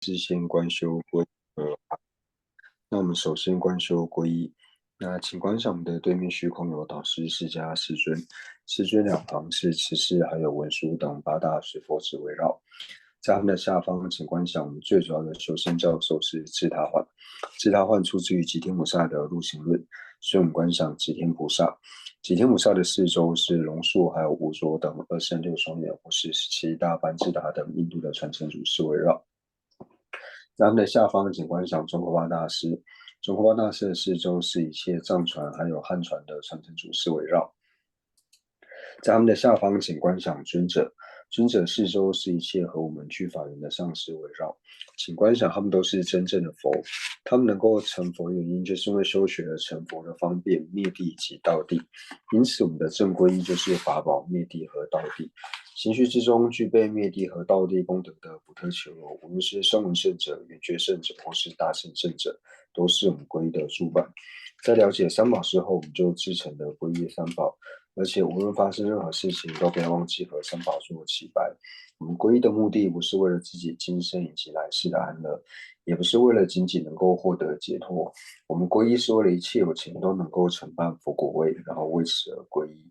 是先观修皈那我们首先观修皈依。那请观想我们的对面虚空有导师释迦世尊，世尊两旁是持世还有文殊等八大水佛子围绕。在他们的下方，请观想我们最主要的修仙教授是智他幻。智他幻出自于吉天菩萨的入行论，所以我们观想吉天菩萨。吉天菩萨的四周是龙树还有无着等2圣6双眼，或是17大班智达等印度的传承祖师围绕。在他们的下方，请观想中国巴大师。中国巴大师的四周是一切藏传还有汉传的传承祖师围绕。在他们的下方，请观想尊者。尊者四周是一切和我们具法缘的上师围绕，请观想他们都是真正的佛。他们能够成佛的原因，就是因为修学了成佛的方便、灭地及道地。因此，我们的正皈依就是法宝、灭地和道地。行须之中具备灭地和道地功德的不特求罗，无论是声闻圣者、圆觉圣者，或是大乘圣者，都是我们皈依的主板。在了解三宝之后，我们就自成的皈依三宝。而且无论发生任何事情，都不要忘记和三宝做祈拜。我们皈依的目的不是为了自己今生以及来世的安乐，也不是为了仅仅能够获得解脱。我们皈依是为了一切有情都能够承办佛果位，然后为此而皈依。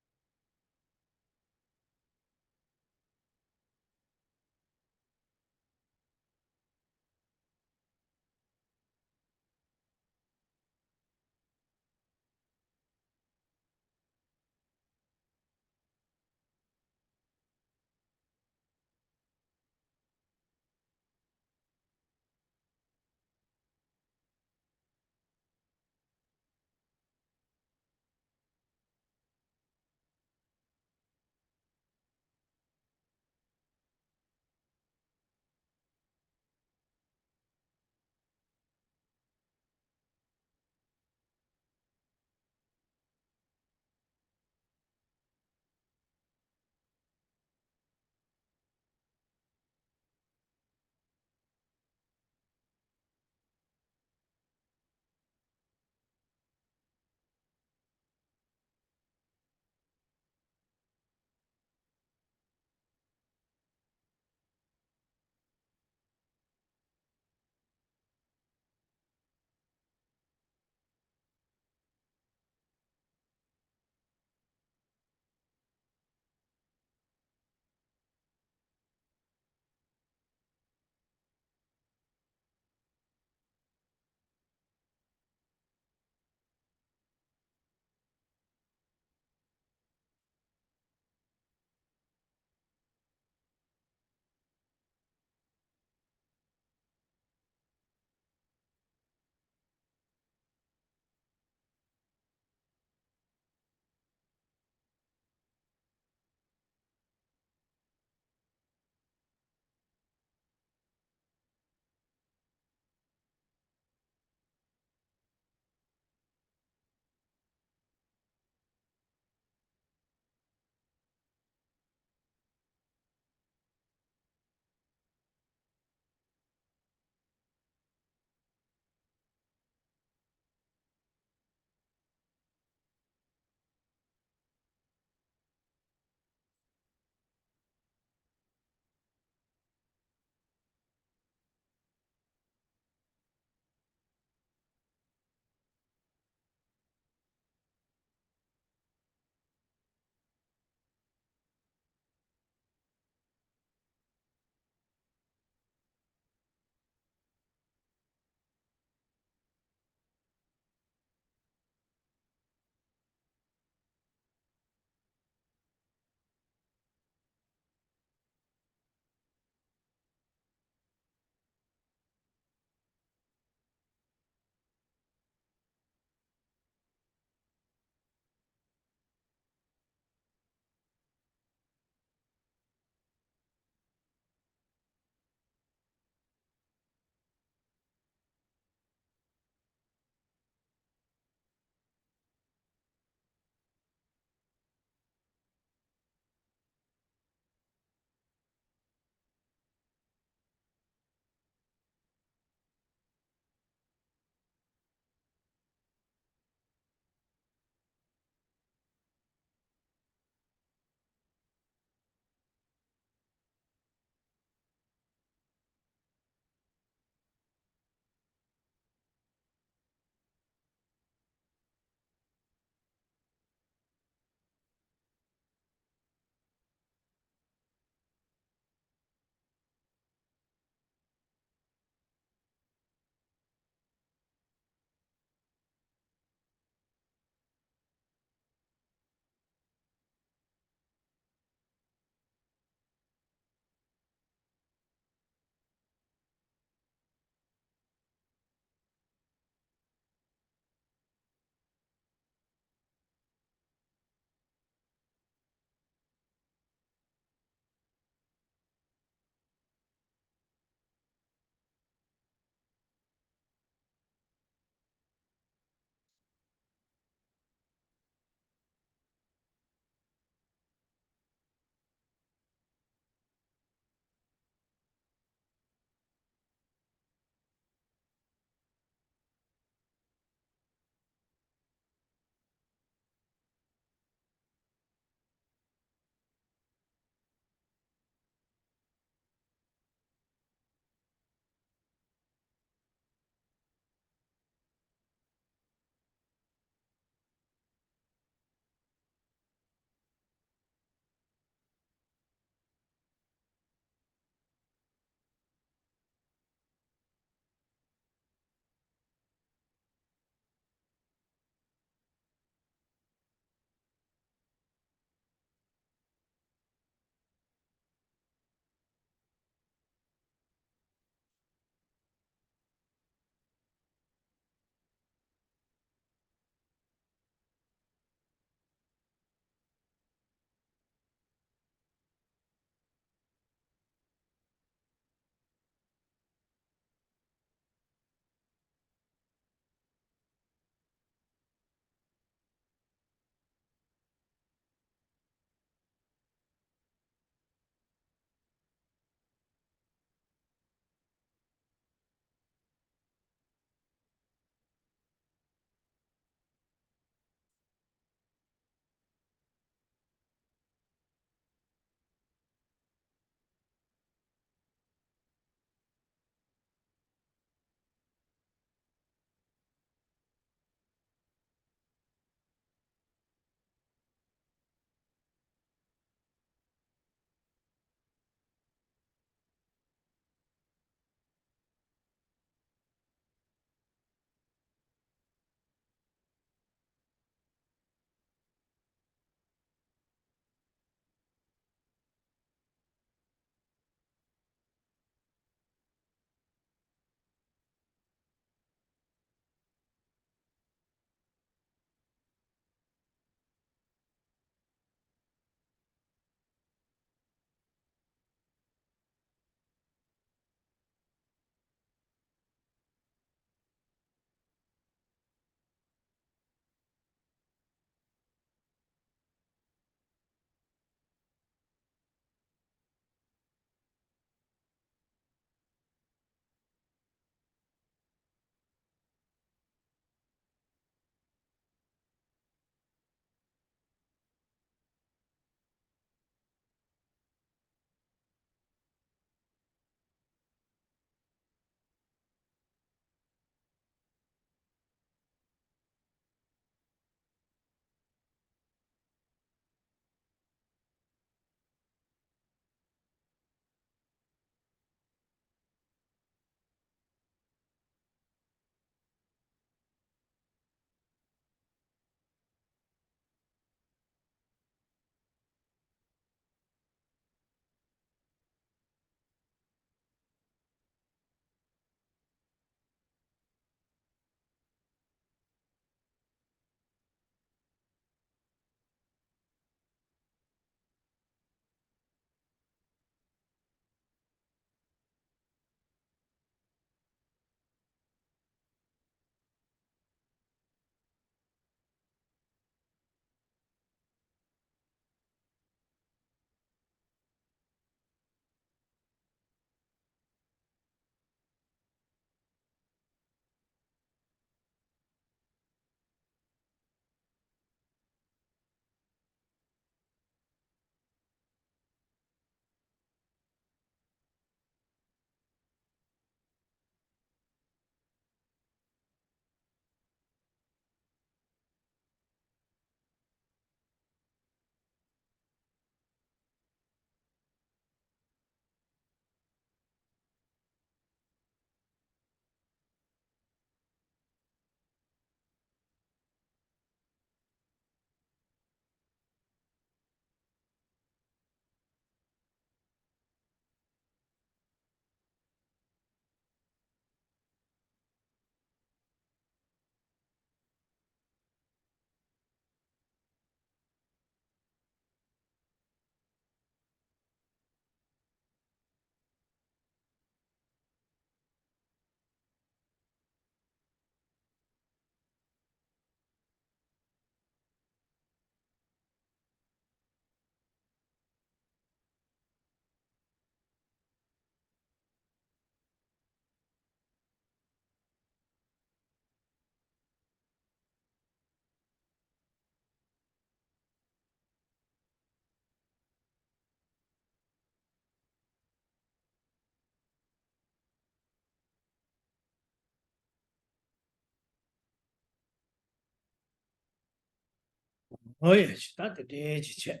Oye, state de chiche.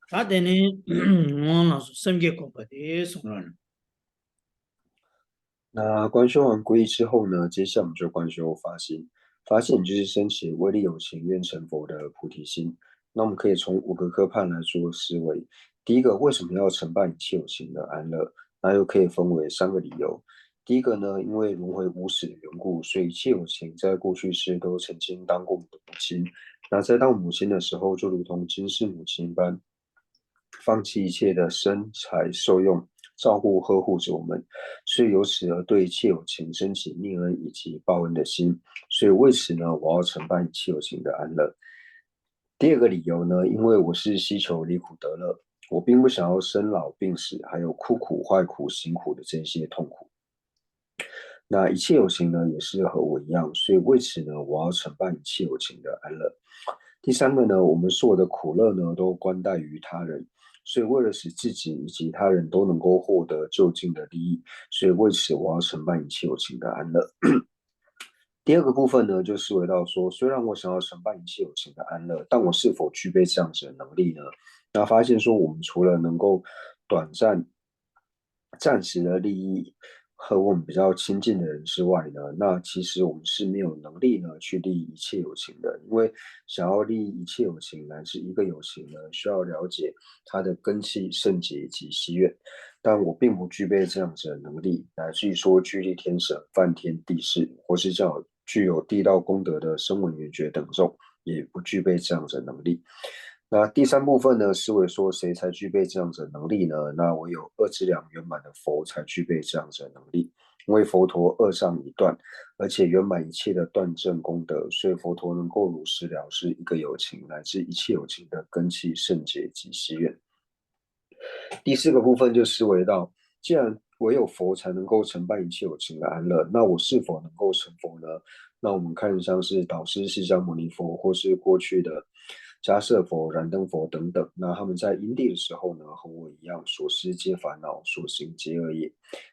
State ne,我老是生给恐怕的送人。那官修完皈依之后呢，接下来我们就官修发心。发心就是升起威力有情愿成佛的菩提心。那我们可以从五个科判来做思维。第一个，为什么要承办一切有情的安乐？那又可以分为三个理由。第一个呢，因为轮回无始的缘故，所以一切有情在过去世都曾经当过我们的母亲。那在当母亲的时候，就如同今世母亲般，放弃一切的身财受用，照顾呵护着我们，所以由此而对一切有情升起念恩以及报恩的心。所以为此呢，我要承办一切有情的安乐。第二个理由呢，因为我是希求离苦得乐，我并不想要生老病死，还有哭苦、坏苦、辛苦的这些痛苦。那一切有情呢，也是和我一样，所以为此呢，我要承办一切有情的安乐。第三个呢，我们所有的苦乐呢，都关待于他人，所以为了使自己以及他人都能够获得就近的利益，所以为此我要承办一切有情的安乐。第二个部分呢，就思维到说，虽然我想要承办一切有情的安乐，但我是否具备这样子的能力呢？那发现说，我们除了能够短暂、暂时的利益和我们比较亲近的人之外呢，那其实我们是没有能力呢去利益一切有情的，因为想要利益一切有情，乃是一个有情呢，需要了解他的根器、圣洁及希愿。但我并不具备这样子的能力，乃至于说居力天神、梵天地势，或是叫具有地道功德的声闻缘觉等众，也不具备这样子的能力。那第三部分呢，思维说谁才具备这样子的能力呢？那唯有二资粮圆满的佛才具备这样子的能力，因为佛陀二障已断，而且圆满一切的断正功德，所以佛陀能够如实了知一个有情乃至一切有情的根器圣洁及希愿。第四个部分就思维到，既然唯有佛才能够承办一切有情的安乐，那我是否能够成佛呢？那我们看像是导师释迦牟尼佛，或是过去的迦叶佛、燃灯佛等等，那他们在因地的时候呢，和我一样，所思皆烦恼，所行皆恶业。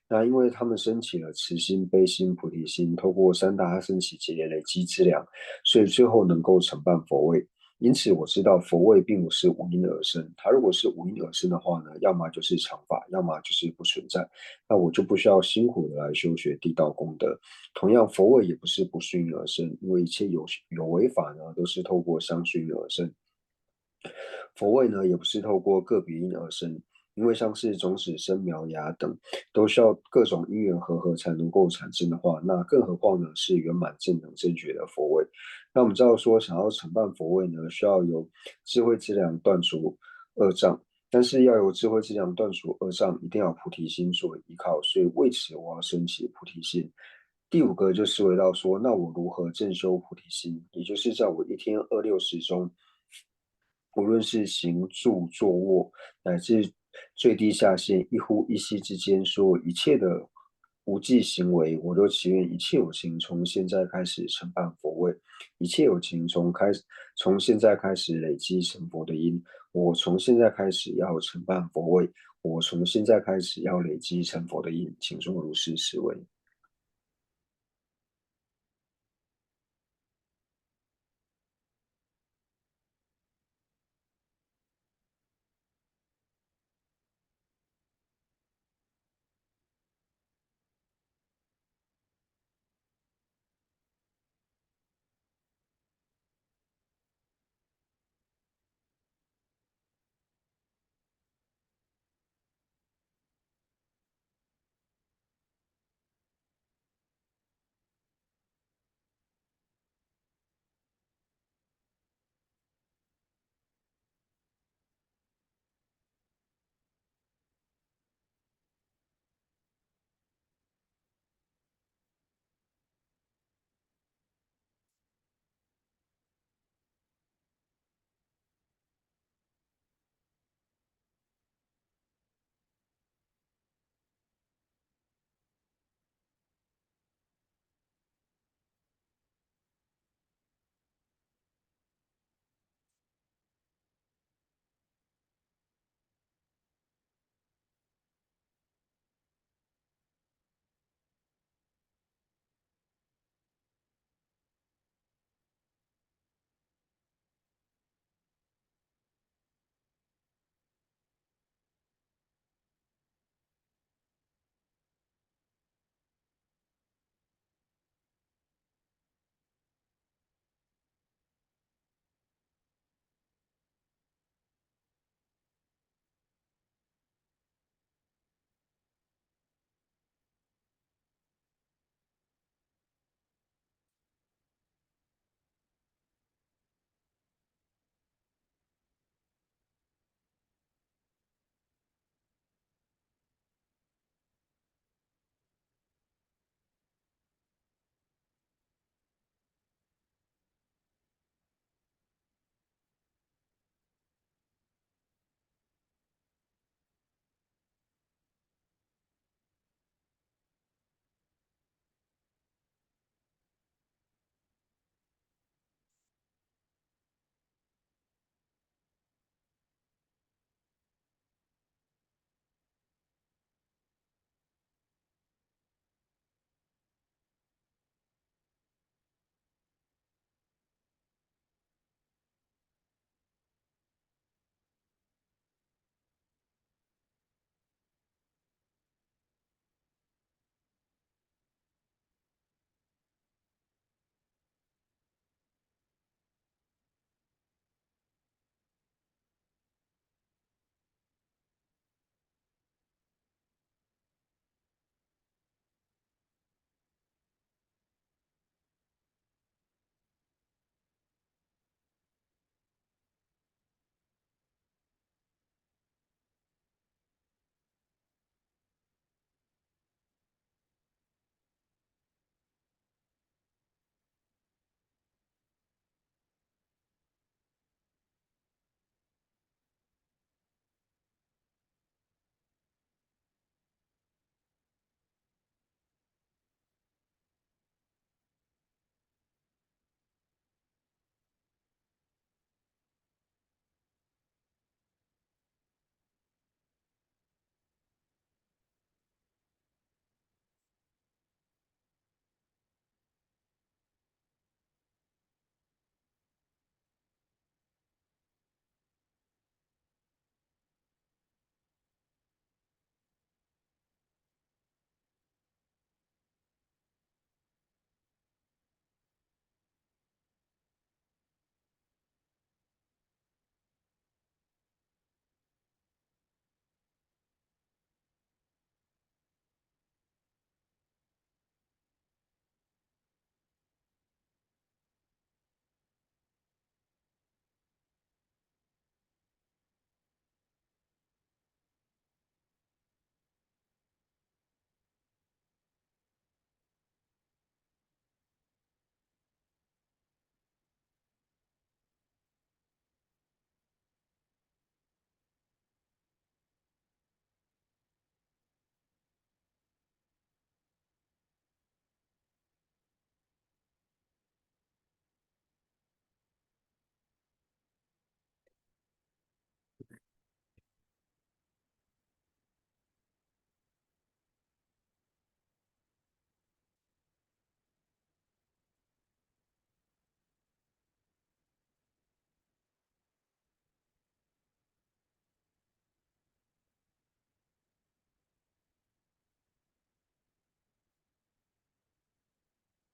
那因为他们升起了慈心、悲心、菩提心，透过三大升起劫累积资粮，所以最后能够承办佛位。因此我知道佛位并不是无因而生，它如果是无因而生的话呢，要么就是常法，要么就是不存在。那我就不需要辛苦的来修学地道功德。同样，佛位也不是不顺因而生，因为一切有为法呢，都是透过相顺因而生。佛位呢，也不是透过个别因而生，因为像是种子、生苗芽等，都需要各种因缘和合才能够产生的话，那更何况呢是圆满正等正觉的佛位。那我们知道说，想要承办佛位呢，需要有智慧之良断除恶障，但是要有智慧之良断除恶障，一定要有菩提心作为依靠，所以为此我要升起菩提心。第五个就思维到说，那我如何正修菩提心？也就是在我一天2、6时中，无论是行住坐卧，乃至最低下限一呼一吸之间，所有一切的无记行为，我都祈愿一切有情从现在开始承办佛位，一切有情从现在开始累积成佛的因，我从现在开始要承办佛位，我从现在开始要累积成佛的因，请众如是思维。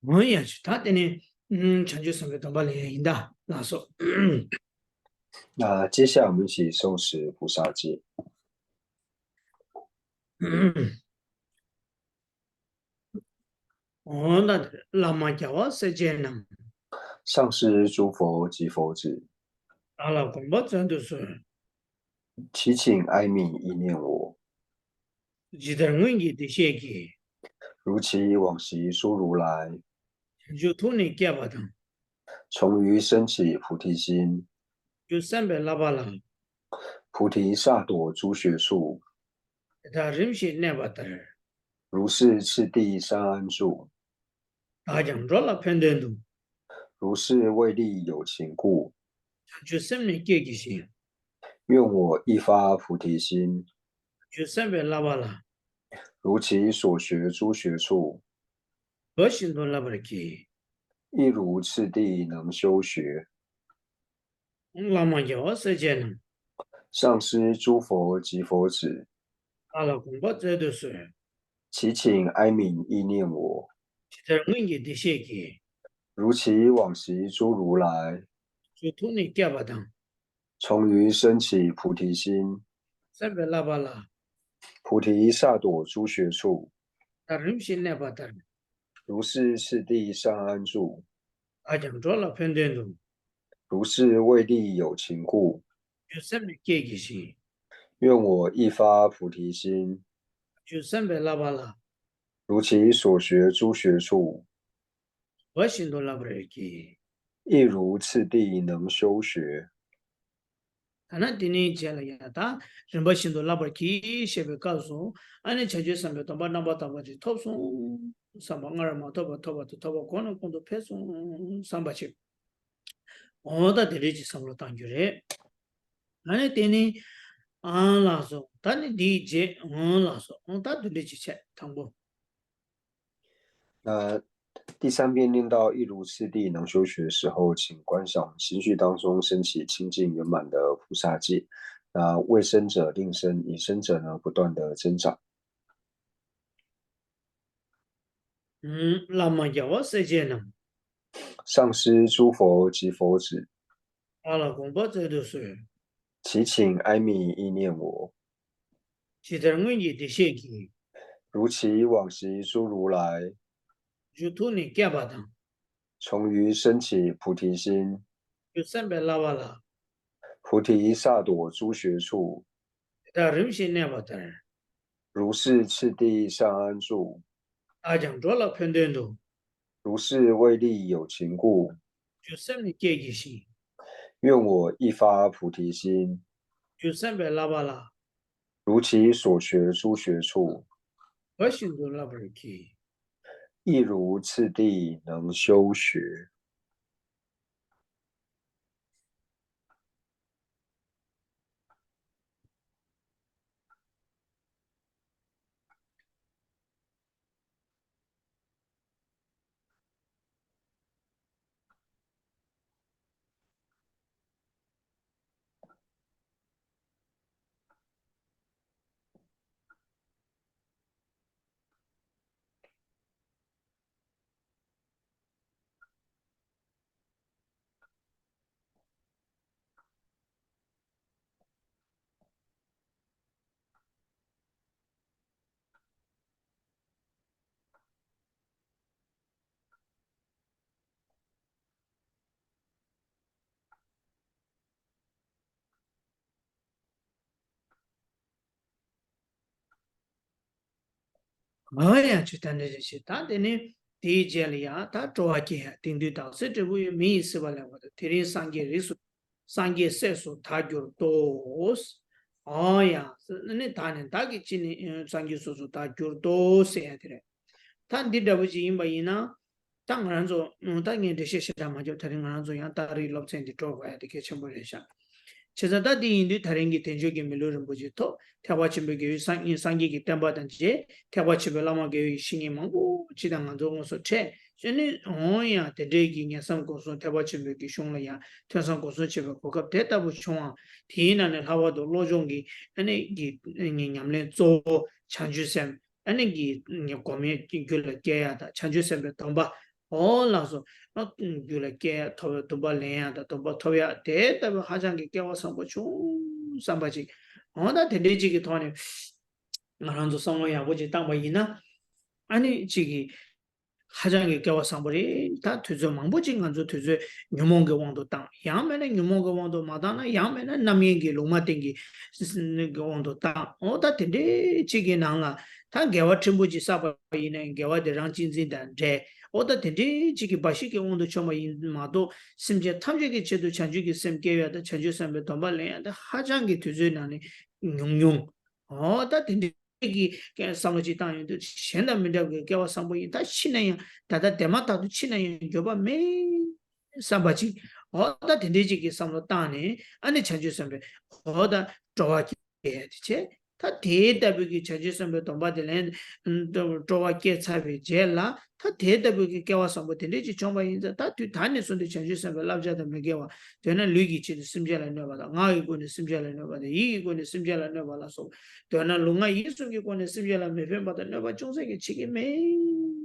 我也是，他的呢，成就什么都把领的，那说，那接下来我们一起受持菩萨戒。哦，那拉玛教我世界呢，上师诸佛及佛子，阿拉公婆真的是，祈请哀悯意念我，记得我给的写给，如其往昔诸如来，就托你给吧的，从于升起菩提心，就300拉巴拉，菩提萨埵诸学处，他人些那巴的，如是次第三安住，大讲着了判断度，如是为利有情故，就300给给些，愿我一发菩提心，就300拉巴拉，如其所学诸学处，不行多拉巴拉给，亦如次第能修学。拉玛教我世界呢，上师诸佛及佛子，阿拉公婆真的是，祈请哀悯意念我，记得我给的写给，如其往昔诸如来，就托你给吧的，从于升起菩提心， 300拉巴拉，菩提萨埵诸学处，他人些那巴的，如是次第上安住，他讲着了判断度，如是为利有情故，就300给给些，愿我一发菩提心，就300拉巴拉，如其所学诸学处，不行多拉巴拉给。亦如次第能修学。那今天讲了呀，他人把心都拉不起，写不告诉，俺那解决上面东巴那巴东巴的，托送上巴二嘛，托巴可能工作配送300去，我到这里去上了当局嘞，俺那今天俺拉说，但你理解，俺拉说，俺到这里去吃，汤不？那第三遍念到一如次第能修学的时候，请观想心绪当中升起清净圆满的菩萨戒。那未生者令生，已生者呢不断的增长。那么要我时间呢？上师诸佛及佛子，阿拉公婆这都是，祈请哀悯意念我，其实我也得写给，如其往昔诸如来，就托你干巴的，从于升起菩提心，就300拉巴拉。菩提萨埵诸学处，他人些那巴的，如是次第上安住，他讲着了判断度，如是为利有情故，就300给给些，愿我一发菩提心，就300拉巴拉，如其所学诸学处，我心都拉不给。亦如次第能修学。哎呀，就谈的这些，他的呢，第一节里呀，他主要讲定对到，甚至会没意思吧？了，我的天天上节人数，上节岁数，他就多是，哎呀，是那你当年大概今年，上节数他就多些的嘞。他你这不是因为呢？当然说，当年这些事情嘛，就他的当然说，让大力落成的做坏的，给全部人想。其实他第一的他人给天主给没有人不知道，他话前面给上级给担保等级，他话前面老妈给新的忙过，其他俺做我说切，现在哦呀，在这几年上过说，他话前面给凶了呀，他上过说前面不可太大不凶啊，天南的他话都落中给，那给人们做长居生，那个国民给了解呀的长居生的懂吧？哦，那说，那就来给头都把脸的都把头呀，这代表好像给我上不穷上不去，哦，那天天这个团呢，马上就上了呀，我就当不赢了，俺你这个好像给我上不的，他推着忙不进，俺就推着牛毛给往头当，杨梅的牛毛给往头马当那杨梅的那面给龙马顶给是那个往头当，哦，他天天这个人啊，他给我撑不起上不赢呢，给我得让竞争的这。我的天天这个把些给我都全部印嘛都，甚至他们这个制度全球给审给月的全球上面多把人的还讲给推荐那里用，哦，他天天给上了去当然都现在没得给我上不赢，他去年样，他电话打都去年样就把没上不去，哦，他天天这个上了当呢，俺的全球上面，好的找啊给的他提代表给全球上面东巴的人，都找啊给差别接了。他提代表给我上不天天去上班，现在他对他那说的全球上面老家都没给我，对那旅游去的省下来那把的，俺一个人省下来那把的，一个人省下来那把那说，对那龙啊一说给过年省下来没分把的那把总是给去个没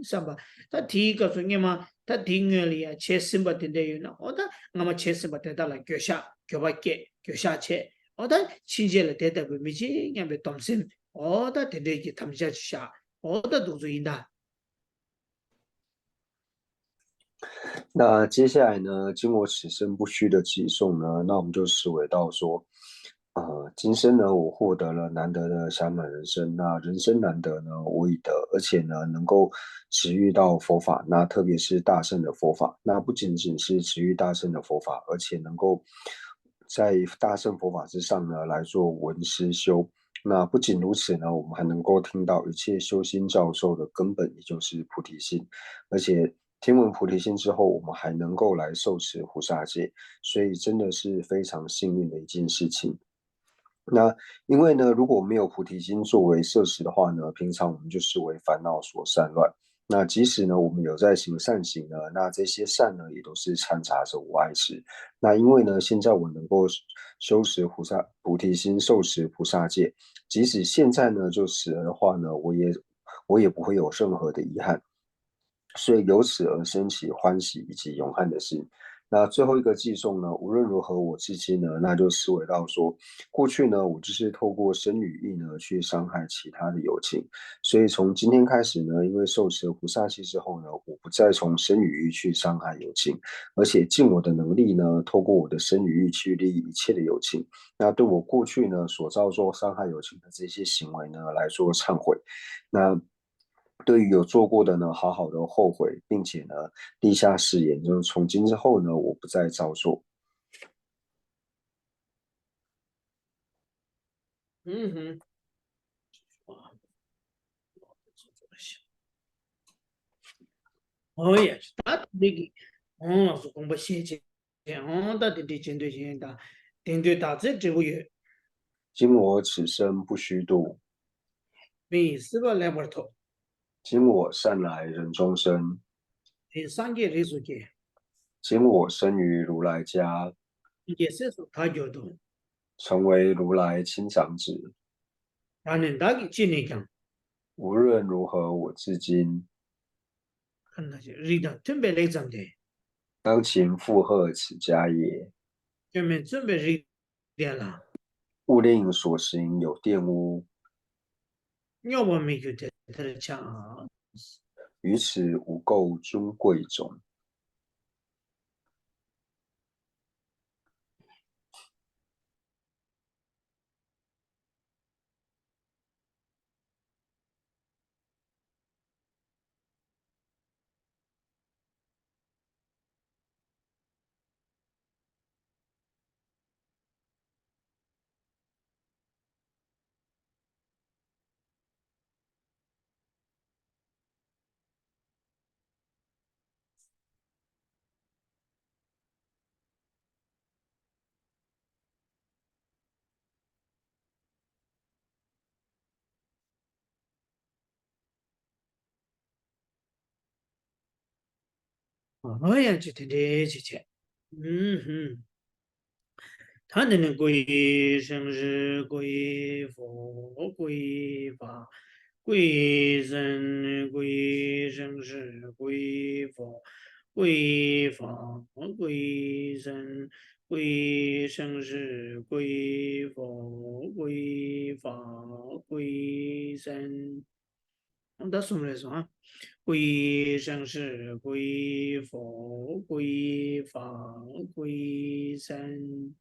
上吧，他提告诉你嘛，他提原理啊，切省不天天有那，我的俺们切省不得到了脚下脚把给脚下切。어다 친절을 대답을 미지 그냥 dom심 어다 대대기 탐자샤 어다 도주인다 那接下来呢，经我此生不虚的寄送呢，那我们就视为到说，今生呢，我获得了难得的暇满人生。那人生难得呢，我已得，而且呢，能够直遇到佛法，那特别是大圣的佛法。那不仅仅是直遇大圣的佛法，而且能够在大圣佛法之上呢，来做闻思修。那不仅如此呢，我们还能够听到一切修心教授的根本，也就是菩提心。而且听闻菩提心之后，我们还能够来受持菩萨戒，所以真的是非常幸运的一件事情。那因为呢，如果没有菩提心作为摄持的话呢，平常我们就视为烦恼所散乱。那即使呢，我们有在行善行呢，那这些善呢，也都是掺杂着无碍事。那因为呢，现在我能够修持菩提心，受持菩萨戒，即使现在呢就死了的话呢，我也不会有任何的遗憾。所以由此而生起欢喜以及永汉的事。那最后一个寄送呢，无论如何，我至今呢，那就思维到说，过去呢，我就是透过身语意呢，去伤害其他的友情。所以从今天开始呢，因为受持了菩萨戒之后呢，我不再从身语意去伤害友情，而且尽我的能力呢，透过我的身语意去利益一切的友情。那对我过去呢所造作伤害友情的这些行为呢，来做忏悔。那对于有做过的呢，好好的后悔，并且呢，立下誓言，就是从今之后呢，我不再照做。嗯哼哦呀他那个哦是公布写进哦他的针对性的针对大致这个月今我此生不虚度，没事吧来不头今我善来人中生，第三个人数节今我生于如来家，也是说他觉得成为如来亲长子。让人大个经历讲无论如何，我至今看那些人的准备来整的当勤负荷此家业，前面准备人点了勿令所行有玷污，要不没有的他的讲啊于此无垢尊贵种。哦呀就天天去去嗯哼。他能归生日，归佛，归法，归真归生是归佛，归法归真归生是归佛，归法归真。那什么来说啊？归生是归佛，归法归真。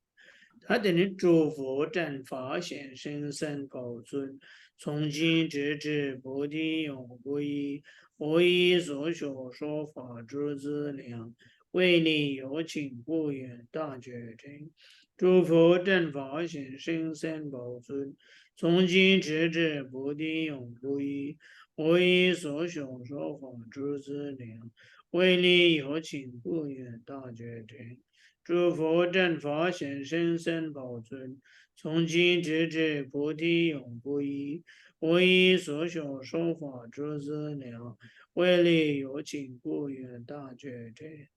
他等于诸佛正法显生生宝尊，从今直至菩提永不一。我以所学说法诸资粮，为利有情不远大觉真。诸佛正法显生生宝尊，从今直至菩提永不一。我以所学说法诸资粮，为利有情不远大觉真。诸佛正法显生生宝尊，从今直至菩提永不一。我以所学说法诸资粮，为利有情不远大觉真。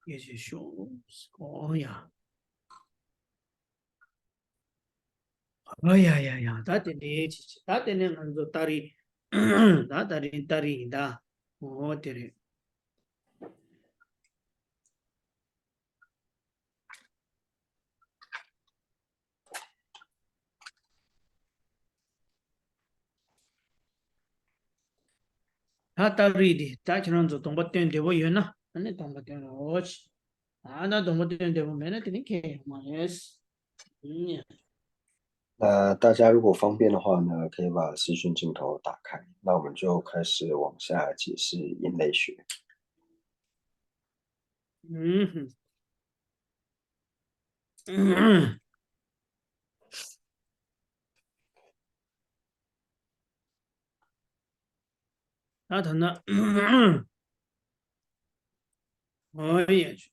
也是说，哦呀，哎呀呀呀，他的那个大理，他大理的，我的。他大理的，他可能做东北店的我有呢，那东北店我去，那东北店的我没那给你开嘛也是，嗯。那大家如果方便的话呢，可以把视讯镜头打开，那我们就开始往下解释音类学。嗯哼，嗯，那他呢？我也去，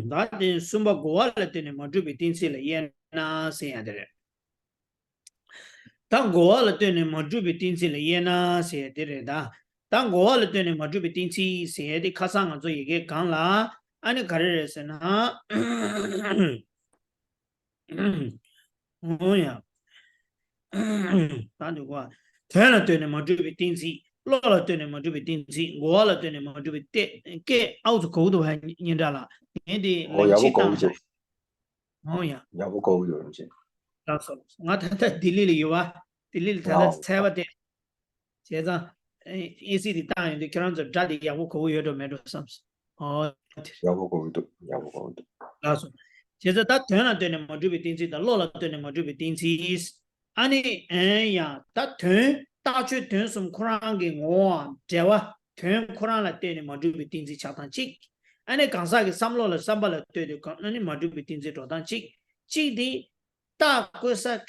那的什么过了的呢？嘛，这边电视了演那这样的人，当过了的呢嘛，这边电视了演那些的人的，当过了的呢嘛，这边电视写的看上了做一个讲啦，俺的看的是呢，我呀。打电话，天了对你们这边电视，落了对你们这边电视，我了对你们这边给澳洲狗都还你知道了，你的我冷要不够就气当下，哦呀，要不够有人进，那说我他地里里有啊，地里里他的然后菜不的，现在一些的大人的可能在家里养我狗有着没着什么事，哦，要不够的，要不够的。那说，现在他天了对你们这边电视，他落了对你们这边电视。安尼，哎呀，他团大去团什么可能给我啊？这话团可能来对你嘛这边定制恰当起，安尼讲啥个三落了三八了对的讲，那你嘛这边定制恰当起，起的大个啥个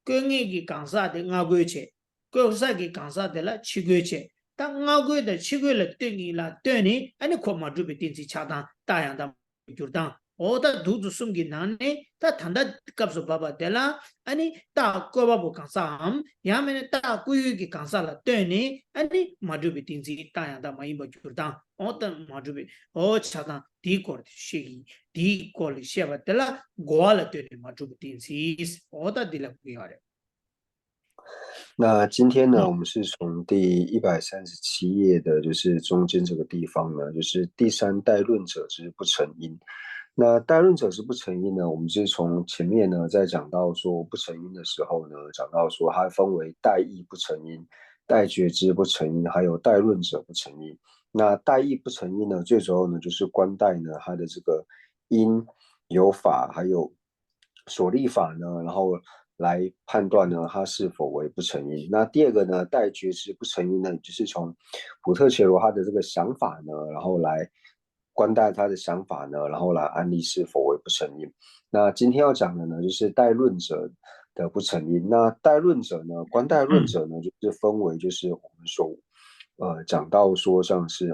过年个讲啥的5个月，过啥个讲啥的了7个月，但5个月的7个月了对你了对你，安尼可嘛这边定制恰当，大样的就当。我的肚子送给男的，他谈的告诉爸爸的啦。安尼大哥爸不讲啥，下面大闺女讲啥了？对呢，安尼马祖比定制大样的马伊不就当，我等马祖比我恰当第个的学习，第个的学不得了，我了对的马祖比定制，我的的了不要的。那今天呢，我们是从第137页的，就是中间这个地方呢，就是第三代论者之不成因。那代论者之不成因呢，我们是从前面呢，在讲到说不成因的时候呢，讲到说它分为代义不成因、代觉知不成因，还有代论者不成因。那代义不成因呢，最主要呢就是观待呢它的这个因有法，还有所立法呢，然后来判断呢它是否为不成因。那第二个呢，代觉知不成因呢，就是从普特伽罗他的这个想法呢，然后来观待他的想法呢，然后来安立是否为不成因。那今天要讲的呢，就是代论者的不成因。那代论者呢，观代论者呢，就是分为就是我们所讲到说像是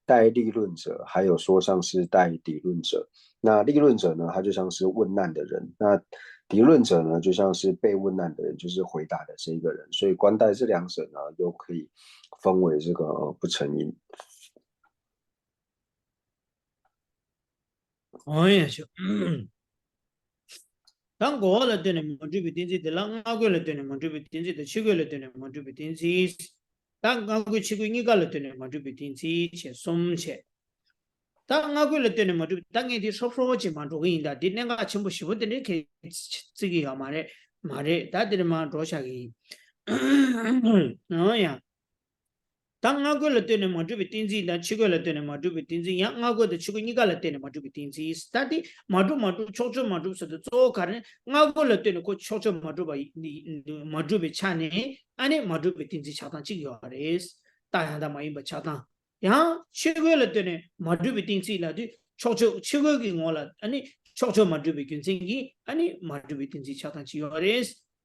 代立论者，还有说像是代理论者。那立论者呢，他就像是问难的人；那敌论者呢，就像是被问难的人，就是回答的这一个人。所以官代这两者呢，又可以分为这个不成音。哎呀，就当过了对呢，么就被定制的，当过了对呢，么就被定制的，去过了对呢，么就被定制。当过去过你个了对呢，么就被定制且松且。当过了对呢，么就当年的说说起嘛，这个人的，的那个全部学的那个这个要嘛的，嘛的，他的嘛多下个。哎呀。当我过了对呢嘛，就被定制；那去过了对呢嘛，就被定制。样我过的去过你个了对呢嘛，就被定制。但的嘛就悄悄嘛就是的做可能我过了对呢，过悄悄嘛就把你嘛就被抢呢，安尼嘛就被定制恰当几个的，大样的嘛也不恰当。样去过了对呢，嘛就被定制了，就悄悄去过给我了，安尼悄悄嘛就被定制的，安尼嘛就被定制恰当几个的。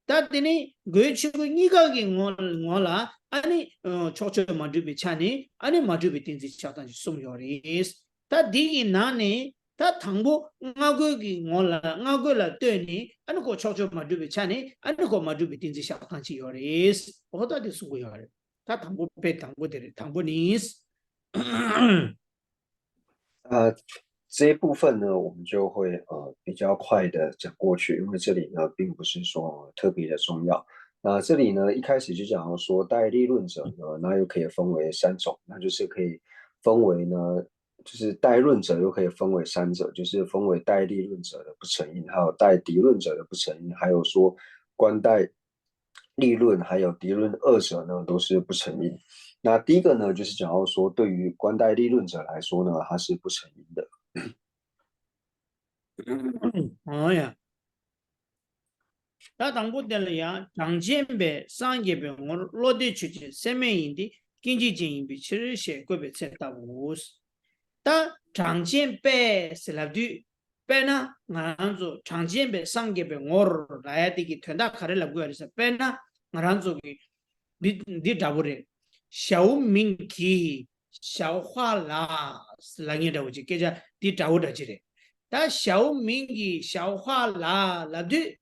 但的呢，过去过你个给我了。아니 초초 마주비 차니 아니 마주비 띵지 차단 숨요리스 다 디기 나네 다 당보 나고기 몰라 나고라 되니 아니 고 초초 마주비 차니 아니 고 마주비 띵지 차단 요리스 어디다 수고요리 다 당보 배 당보들이 당보니스 这一部分呢，我们就会比较快的讲过去，因为这里呢并不是说特别的重要。那这里呢一开始就讲到说代立论者呢，那又可以分为三种，那就是可以分为呢，就是代论者又可以分为三者，就是分为代立论者的不成因，还有代敌论者的不成因，还有说关代立论还有敌论二者呢都是不成因。那第一个呢，就是讲到说，对于关代立论者来说呢，它是不成因的。어야 다 당보들이야 장전배 상계배 오늘 로디 취지 세면인데 kinh济经营比 치르시 고배 쳤다고 다 장전배 슬라드 배나 나란조 장전배 상계배 오르 라야 되기 된다 가르라고 해서 배나 나란조기 니 잡으래 小明记消化啦是来的我就给这的找的这里但小明记消化啦啦对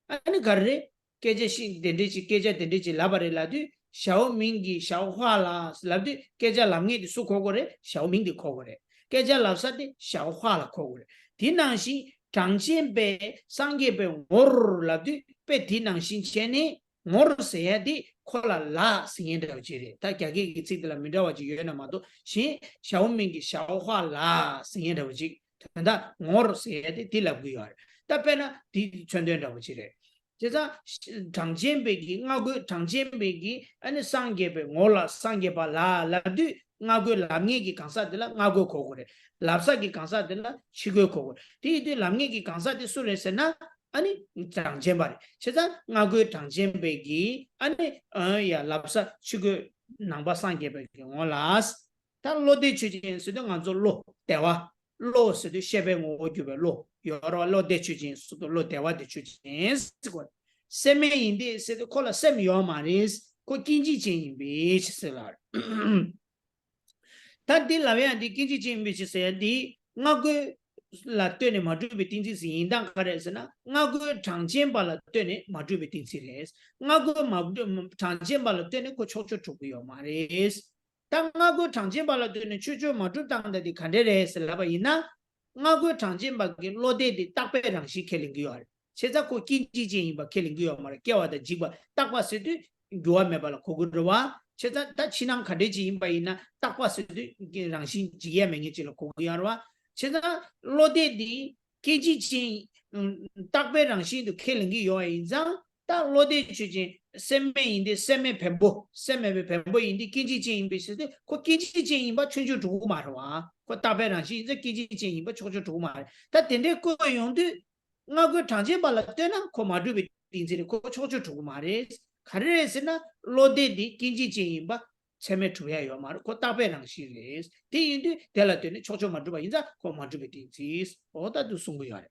아니 가르래 깨제시 덴데지 깨제 덴데지 라바레라디 샤오밍기 샤오화라 슬라디 깨자 람게 수코고레 샤오밍디 코고레 깨자 랍사디 샤오화라 코고레 디낭시 장첸베 상게베 오르라디 베 디낭시 체네 모르세야디 콜라라 신yen다지레 다 갸게 기치들라 미다와지 요나마도 시 샤오밍기 샤오화라 신yen다지 근다 모르세야디 딜라부요 답변은 디 전된다고 지래. 제가 장전배기 나고 장전배기 아니 상계배 몰라 상계바 라라드 나고 람게기 강사들라 나고 고고래. 랍사기 강사들라 치고 고고래. 디디 람게기 강사들 소리세나 아니 장전바리. 제가 나고 장전배기 아니 야 랍사 치고 남바 상계배기 몰라스. 다 로데 추진 수도 안조 로 대화 罗得取经是的，罗得外的取经，是的，罗得外的取经，是的，是的，下面印的是的，过了什么马主比定制是应当开的是呢，我个长见把了对呢，马主比定制的，我个长见把了对呢，处处马主当的的看的是什么？那个长见把了对呢，罗得的大白让西克林个，现在过经济经营吧，克林个嘛，叫的几个大挂是的，原来没把了，可个的话。 제가 다 친한 가르치 인바이나 딱 봤을 때 랑신 지게 맹이지로 고기하러 제가 로데디 계지진 딱배 랑신도 켈링기 요인자 딱 로데 주진 셈매인데 셈매 뱀보 셈매 뱀보인데 계지진 비슷해 그 계지진 인바 천주 두고 말와 그 딱배 랑신 이제 계지진 인바 천주 두고 말다 된데 그 용도 나그 장제 발라 때나 그 마두비 딘지리 그 천주 두고 말해 가르에서나 로데디 긴지진바 체메 투야요 말 고따베랑 시리스 디인디 델라테니 초초 마두바 인자 고 마두비 딘지스 오다도 숨고요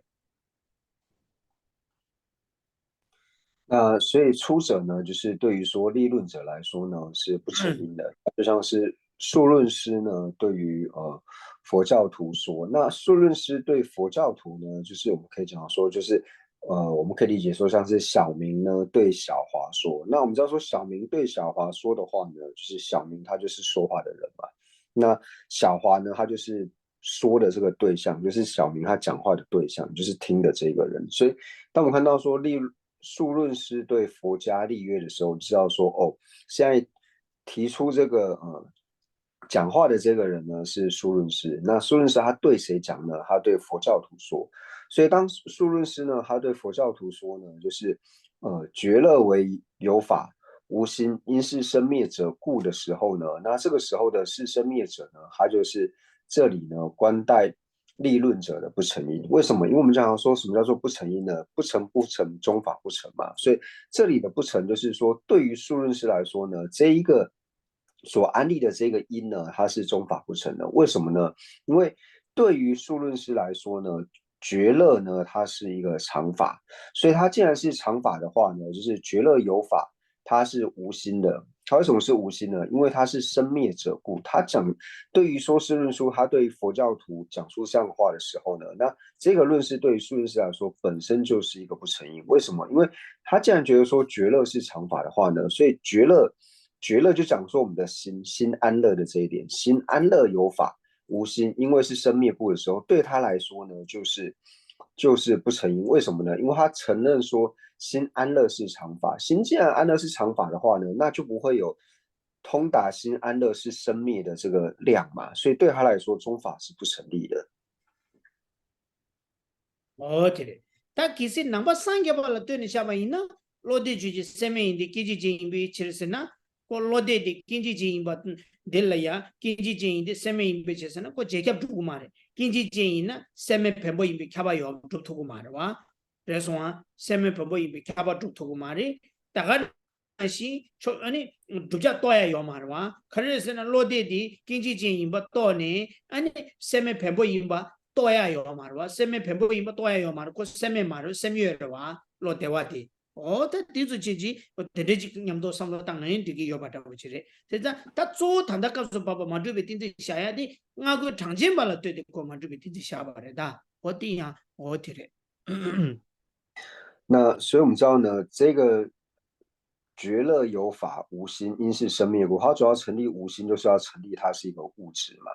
所以出者呢，就是对于说立论者来说呢，是不成因的，就像是数论师呢对于佛教徒说，那数论师对佛教徒呢，就是我们可以讲说，就是我们可以理解说，像是小明呢对小华说，那我们知道说小明对小华说的话呢，就是小明他就是说话的人嘛，那小华呢他就是说的这个对象，就是小明他讲话的对象，就是听的这个人，所以当我们看到说数论师对佛家立约的时候，知道说哦，现在提出这个讲话的这个人呢是数论师，那数论师他对谁讲呢？他对佛教徒说。所以当数论师呢，他对佛教徒说呢，就是觉乐为有法无心，因是生灭者故的时候呢，那这个时候的是生灭者呢，他就是这里呢观待立论者的不成因。为什么？因为我们讲说什么叫做不成因呢？不成不成，中法不成嘛。所以这里的不成就是说，对于数论师来说呢，这一个所安立的这个因呢，它是中法不成的。为什么呢？因为对于数论师来说呢，觉乐呢，它是一个常法，所以它既然是常法的话呢，就是觉乐有法，它是无心的。它为什么是无心呢？因为它是生灭者故。他讲对于说是论述，他对佛教徒讲出这样的话的时候呢，那这个论是对于数论师来说本身就是一个不成因。为什么？因为他既然觉得说觉乐是常法的话呢，所以觉乐就讲说我们的心安乐的这一点，心安乐有法。无心，因为是生灭部的时候，对他来说呢，就是不成因。为什么呢？因为他承认说心安乐是常法，心既然安乐是常法的话呢，那就不会有通达心安乐是生灭的这个量嘛，所以对他来说，中法是不成立的。어디래. 다 기시 넘버 상게 발라 되는 샤바이나 로데 주지 세메인데 기지 진비 치르스나 고 로데디 긴지 진바 델라야 긴지 진인데 세메인비 치르스나 고 제캡 두고 말해. 긴지 진이나 세메 뱀보 인비 캬바요 두고 말해 와. 그래서 세메 뱀보 인비 캬바 두고 말해. 다가 시 아니 두자 또야 요 말해 와. 그래서 로데디 긴지 진인바 또네 아니 세메 뱀보 인바 또야 요 말와 세메 뱀보 임바 또야 요 말고 세메 말을 세미여와 로데와디 어다 디즈지지 데데지 냠도 삼도 땅는 디기 요바다 보지래 제자 다조 단다가서 봐봐 만두베 딘디 샤야디 나고 장진 발라 되고 만두베 딘디 샤바래다 어디야 어디래 那所以我们知道呢，这个觉乐有法无心，因是生灭故。它主要成立无心，就是要成立它是一个物质嘛。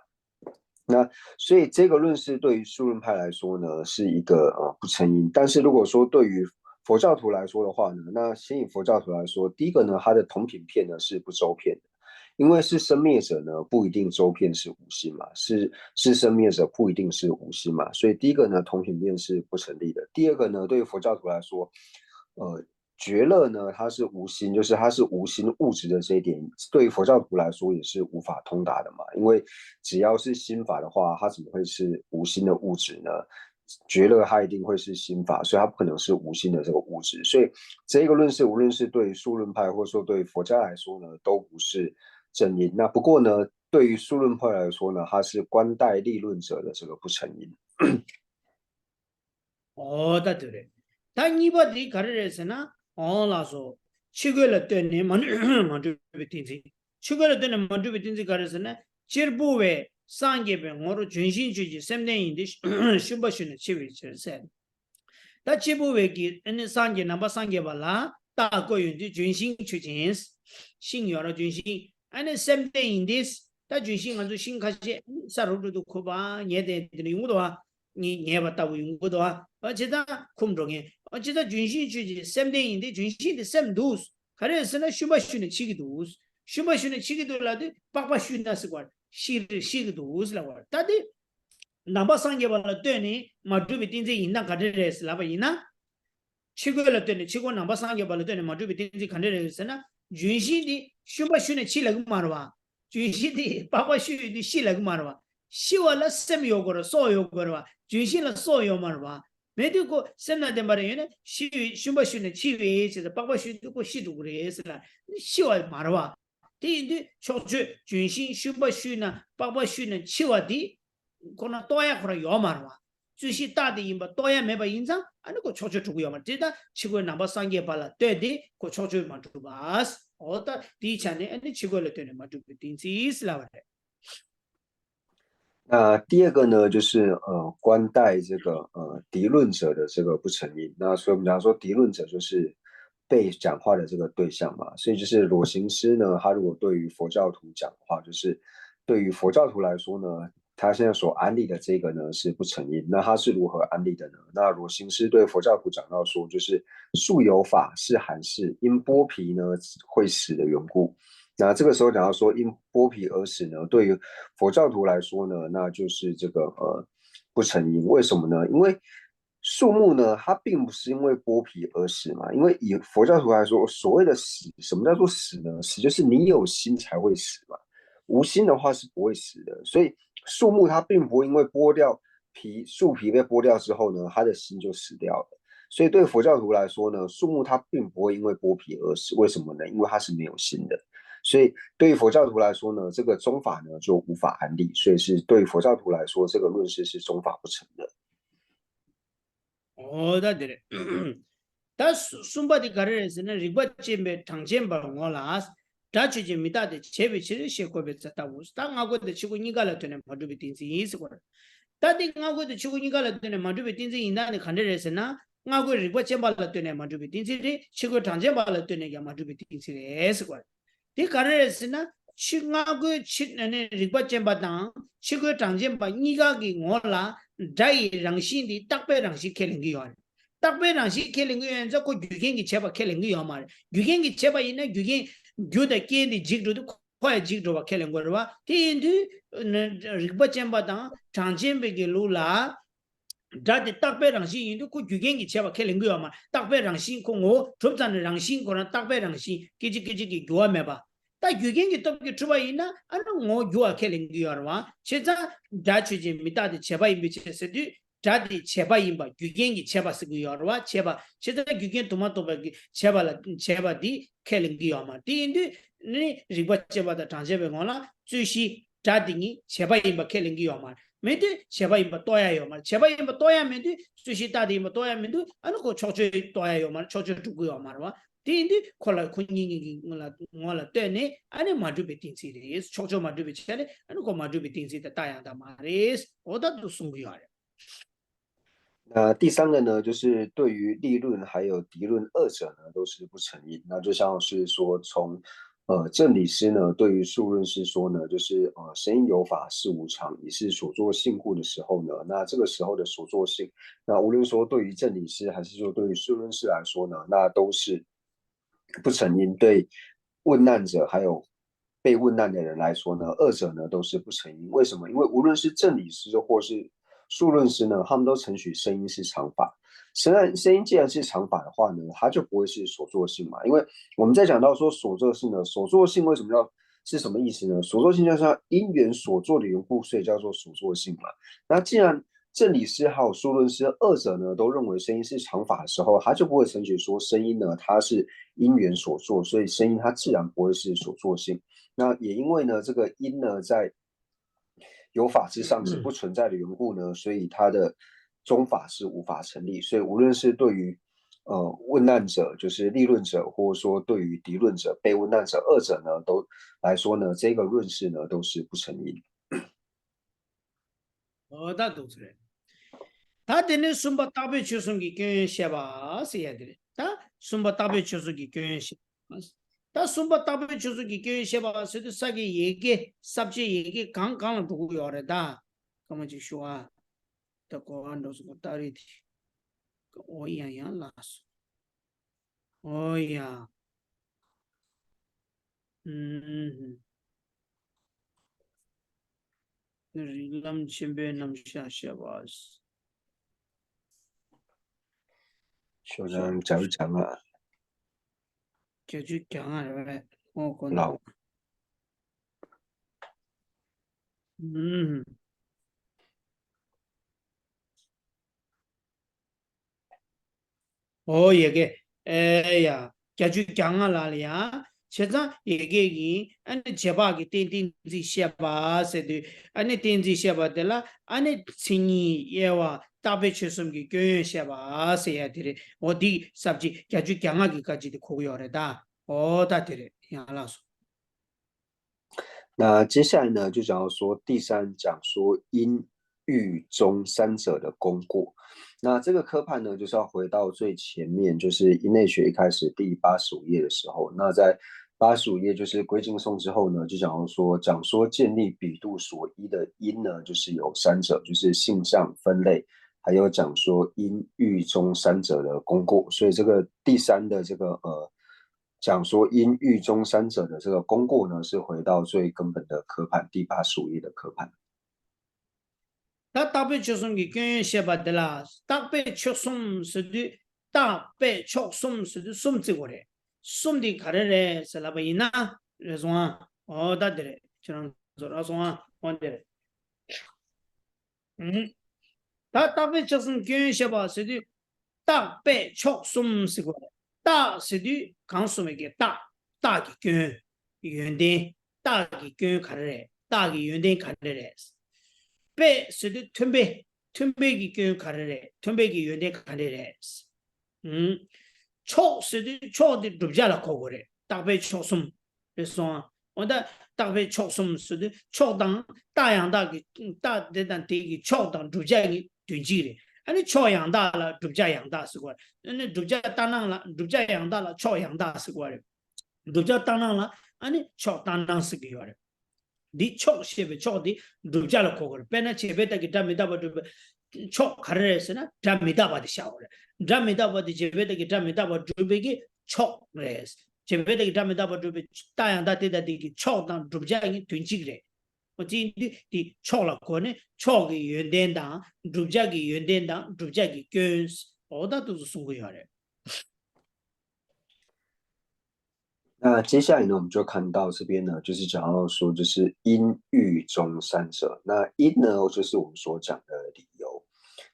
那所以这个论是对于数论派来说呢，是一个不成因。但是如果说对于佛教徒来说的话呢，那先以佛教徒来说，第一个呢，它的同品片呢是不周遍的，因为是生灭者呢不一定周遍是无心嘛，是生灭者不一定是无心嘛，所以第一个呢同品片是不成立的。第二个呢，对于佛教徒来说，觉乐呢，它是无心，就是它是无心物质的这一点，对于佛教徒来说也是无法通达的嘛。因为只要是心法的话，它怎么会是无心的物质呢？觉乐它一定会是心法，所以它不可能是无心的这个物质。所以这个论是无论是对数论派或者说对佛家来说呢，都不是正因。那不过呢，对于数论派来说呢，它是观待立论者的这个不成因。어다 그래 다 이바디 가르레스나 어라서 치고를 때네 만두베 딘지 치고를 때네 만두베 딘지 가르스나 지르부웨 상게베 모로 준신주지 샘네인데 슈바슈네 치위치세 다 지부웨기 에네 상게 넘버 상게 발라 다고윤지 준신주진 신여러 준신 아니 샘네인데 다 준신 아주 신가시 사로도 코바 예데들이 용도와你也把大卫用过的话，而且他空中诶，而且他军训去三电影的军训的三度，还是那什么训的7个度，什么训的7个度了的，8训那是管7个度是了管，他的哪怕上节完了对呢，马祖比定在应当看的是哪把应当，7个了对呢，7个哪怕上节完了对呢，马祖比定在看的是呢，军训的什么训的7个嘛了吧，军训的8训的7个嘛了吧。시와라 셈요거로 소요거로 주신라 소요만와 메디고 셈나데 말이에요 시 슈바슈네 치위에서 빠바슈도 시도 그래서라 시와 말와 디디 초주 준신 슈바슈나 빠바슈는 치와디 거나 또야 거라 요만와 주시 다디 임바 또야 메바 인상 아니 그 초주 두고 요만 되다 치고 남바 상게 발라 되디 그 초주만 두바스 어다 디찬에 아니 치고를 되는 마두 딘시스라와 那第二个呢，就是官带这个敌论者的这个不成因。那所以我们讲说敌论者就是被讲话的这个对象嘛，所以就是裸行师呢，他如果对于佛教徒讲的话，就是对于佛教徒来说呢，他现在所安利的这个呢是不成因。那他是如何安利的呢？那裸行师对佛教徒讲到说，就是素有法是含是因剥皮呢会死的缘故。那这个时候讲到说因剥皮而死呢，对于佛教徒来说呢，那就是这个不成因。为什么呢？因为树木呢，它并不是因为剥皮而死嘛。因为以佛教徒来说，所谓的死，什么叫做死呢？死就是你有心才会死嘛，无心的话是不会死的。所以树木它并不会因为剥掉皮，树皮被剥掉之后呢，它的心就死掉了。所以对佛教徒来说呢，树木它并不会因为剥皮而死。为什么呢？因为它是没有心的。所以对于佛教徒来说呢，这个宗法呢就无法安立，所以是对于佛教徒来说，这个论事是宗法不成的。哦，那对了。다 숨바디 가르에서는 리바체메 당젠바 몰라스 다치지 미다데 제비치를 셰코베 자타고 땅하고도 치고 니가라 되는 마두비 딘지 있어. 다디 나고도 치고 니가라 되는 마두비 딘지 인다네 칸데레스나 나고 리바체발라 되는 마두비 딘지리 치고 당젠발라 되는 야 마두비 딘지레스. 디 가르에서나 치가고 치네 리바체바당 치고 당젠바 니가기 몰라 다이 랑신디 딱베 랑시 켈링기요. đặc biệt là khi khi linh nguyên cho cô duy kiến cái chế ba khi linh nguyên mà duy kiến cái chế ba này duy kiến duy đã kiến thì dịch rồi khoai dịch rồi khi linh nguyên rồi thì như riba chế ba đó trang chế về cái lú là đã thì đặc biệt là khi như cô duy kiến cái chế ba khi linh nguyên mà đặc biệt là khi cô ngô chụp ra là khi cô là đặc biệt là khi cái duy mà ba ta duy kiến cái tập cái chụp ấy na anh ngô duy khi linh nguyên rồi chế ra đã chụp chế mi ta thì chế ba bị chế sẽ 자디 제바임바 규겐기 제바스고 여러와 제바 제가 규겐 토마토바기 제바라 제바디 켈링기 여마 디인디 니 리바 제바다 단제베고나 주시 자디니 제바임바 켈링기 여마 메디 제바임바 또야 여마 제바임바 또야 메디 주시 다디임바 또야 메디 아노고 초초 또야 여마 초초 두고 여마와 디인디 콜라 군닝이 몰라 때네 아니 마두베 틴시리스 초초 마두베 차네 아노고 마두베 틴시다 따야다 마레스 오다도 숨기야. 那第三个呢，就是对于立论还有敌论二者呢，都是不成因。那就像是说，从正理师呢，对于数论师说呢，就是神因有法是无常，也是所作性故的时候呢，那这个时候的所作性，那无论说对于正理师还是说对于数论师来说呢，那都是不成因。对问难者还有被问难的人来说呢，二者呢都是不成因。为什么？因为无论是正理师或是数论师呢，他们都承许声音是常法。声音既然是常法的话呢，它就不会是所作性嘛。因为我们在讲到说所作性呢，所作性为什么要是什么意思呢？所作性就是它因缘所作的缘故，所以叫做所作性嘛。那既然正理师还有数论师二者呢都认为声音是常法的时候，他就不会承许说声音呢它是因缘所作，所以声音它自然不会是所作性。那也因为呢这个因呢在有法之上是不存在的缘故呢，所以它的宗法是无法成立。所以无论是对于问难者，就是立论者，或者说对于敌论者、被问难者二者呢，都来说呢，这个论事呢都是不成因。다 도스레 다 되는 숨바 따베 추승기 교연 샤바 세야들 다 숨바 따베 추승기 교연 샤바 다 숨바 따베 추승기 교연 샤바 세도 사기 얘기 삽지 얘기 강강 두고 요래다 그러면 쇼아 더 고안도스 고따리티 오이야야 라스 오이야 lam chimbe nam sha shabas 就让讲一讲啊，就去讲啊，我可能老얘게 에야 자주 강하라리야 세상 얘기기 아니 제바기 띵띵지 샤바세드 아니 띵지 샤바들라 아니 신이 예와 답에 최선기 교연 샤바세야들이 어디 삽지 자주 강하기까지도 고요하다 다들이 야라서 那接下来呢，就讲到说第三讲说因欲中三者的功过。那这个科判呢，就是要回到最前面，就是因类学一开始第85页的时候。那在85页就是归经颂之后呢，就讲说建立比度所依的因呢，就是有三者，就是性相分类，还有讲说因欲中三者的功过。所以这个第三的这个讲说因狱中三者的这个功过呢，是回到最根本的科判第85页的科判。다 답에 초송기 교연 셰바들라 답에 초송 스디 답에 초송 스디 숨지고래 숨디 가르래 살라바이나 레송아 어다들래 저런 저라송아 원데래 다 답에 초송 교연 셰바 스디 답에 초송 스고래 다 스디 강수메게 다기 교연 연대 다기 교연 가르래 다기 연대 가르래 배 스드 튼배기 교육 가르래 튼배기 연대 가르래 초 스드 초디 룹자라 코고래 딱배 초숨 그래서 원다 딱배 초숨 스드 초당 다양다기 다대단 대기 초당 룹자기 둔지리 아니 초양다라 룹자 양다 쓰고 아니 룹자 따낭라 룹자 양다라 초양다 쓰고 룹자 따낭라 아니 초따낭 쓰기요 디 촉시베 촉디 루자로 코고 페나 체베다기 담미다바도 촉 가르레스나 담미다바디 샤오레 담미다바디 제베다기 담미다바도 베기 촉레스 제베다기 담미다바도 다양다데다디 촉당 루자기 둔지그레 어디디 디 촉라 코네 촉이 연된다 루자기 연된다 루자기 꾼스 어다도 송고요레 那接下来呢，我们就看到这边呢，就是讲到说，就是因欲中三者。那因呢，就是我们所讲的理由。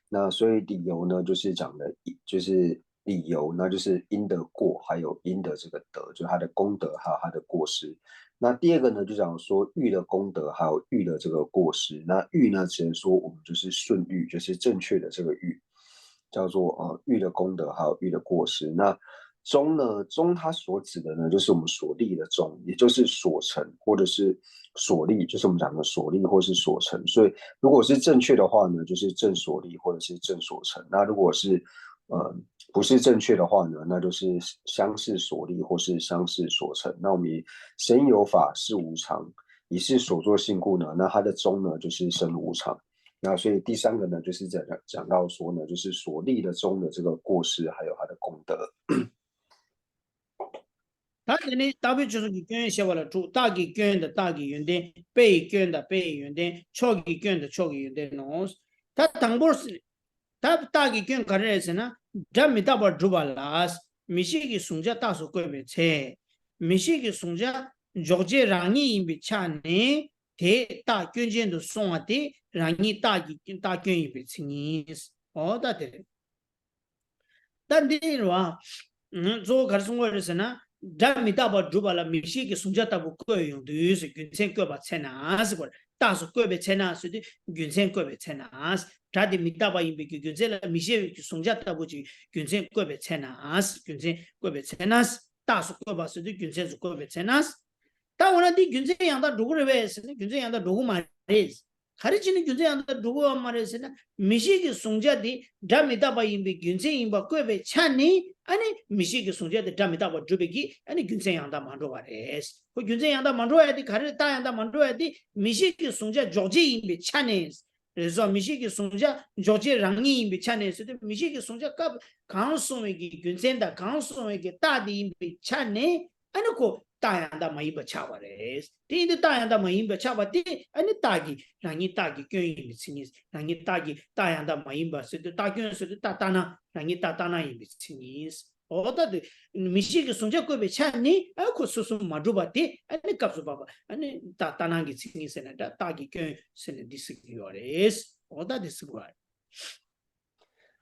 那所以理由呢，就是讲的，就是理由，那就是因的过，还有因的这个德，就是他的功德，还有他的过失。那第二个呢，就讲说欲的功德，还有欲的这个过失。那欲呢，只能说我们就是顺欲，就是正确的这个欲，叫做欲的功德，还有欲的过失。那中呢，中它所指的呢，就是我们所立的中，也就是所成或者是所立，就是我们讲的所立或是所成。所以如果是正确的话呢，就是正所立或者是正所成。那如果是不是正确的话呢，那就是相似所立或是相似所成。那我们以生有法是无常，以是所作性故呢，那它的中呢就是生无常。那所以第三个呢，就是讲到说呢，就是所立的中的这个过失，还有它的功德。다들 답이 주는 교연 셔발라 주 다기 교연의 다기 연대 배 교연의 배 연대 초기 교연의 초기 연대 노스 다 당보스 답 다기 교연 가르에서나 잠이 답을 주발라스 미시기 숭자 다소 거베체 미시기 숭자 조제 랑이 임비차네 대다 교연전도 송아데 랑이 다기 다 교연이 비치니스 어다들 단디로와 조 가르송거에서나 담미다바 주발라 미시기 숭자다부 거용 두스 균생 거바 체나스 거 다스 거베 체나스디 균생 거베 체나스 다디 미다바 임비기 균젤라 미시기 숭자다부지 균생 거베 체나스 균생 거베 체나스 다스 거바스디 균생 거베 체나스 다원아디 균생 양다 누구를 왜스니 균생 양다 누구 말이스 가르치는 균생 양다 누구 말이스나 미시기 숭자디 담미다바 임비 균생 임바 거베 차니 아니 미시기 숭자데 담미다바 주베기 아니 균생 양다 만로바레스 그 균생 양다 만로야디 가르 따 양다 만로야디 미시기 숭자 조지 임비 차네스 그래서 미시기 숭자 조지 랑이 임비 차네스 미시기 숭자 값 강수에게 균생다 강수에게 따디 임비 차네 아니 그 따양다 마이바 차바레스 디디 따양다 마이바 차바디 아니 따기 랑이 따기 균이 미치니스 랑이 따기 따양다 마이바 스드 따균스드 따따나 랑이 따따나 미치니스 어다데 미시기 송자고베 차니 아코 수수 마두바티 아니 갑수바바 아니 따따나기 치니스나 따기 균 스네 디스기요레스 어다데스고아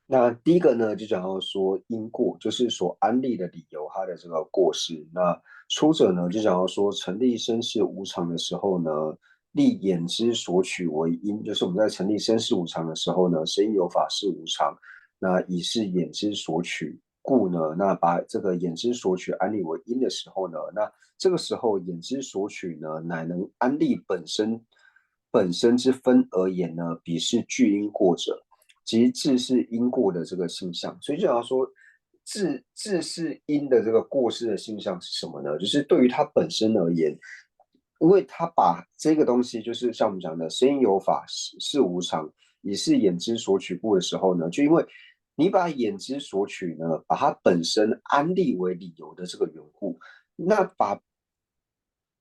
那第一个呢，就讲到说因过，就是所安立的理由，它的这个过失。那出者呢，就讲到说成立身世无常的时候呢，立眼之所取为因，就是我们在成立身世无常的时候呢，生有法是无常，那以是眼之所取故呢，那把这个眼之所取安立为因的时候呢，那这个时候眼之所取呢，乃能安立本身之分而言呢，彼是具因过者，即致是因过的这个性相。所以就要说，致是因的这个过失的性相是什么呢？就是对于它本身而言，因为他把这个东西，就是像我们讲的生因有法，是无常，也是眼之所取故的时候呢，就因为你把眼之所取呢，把它本身安立为理由的这个缘故，那把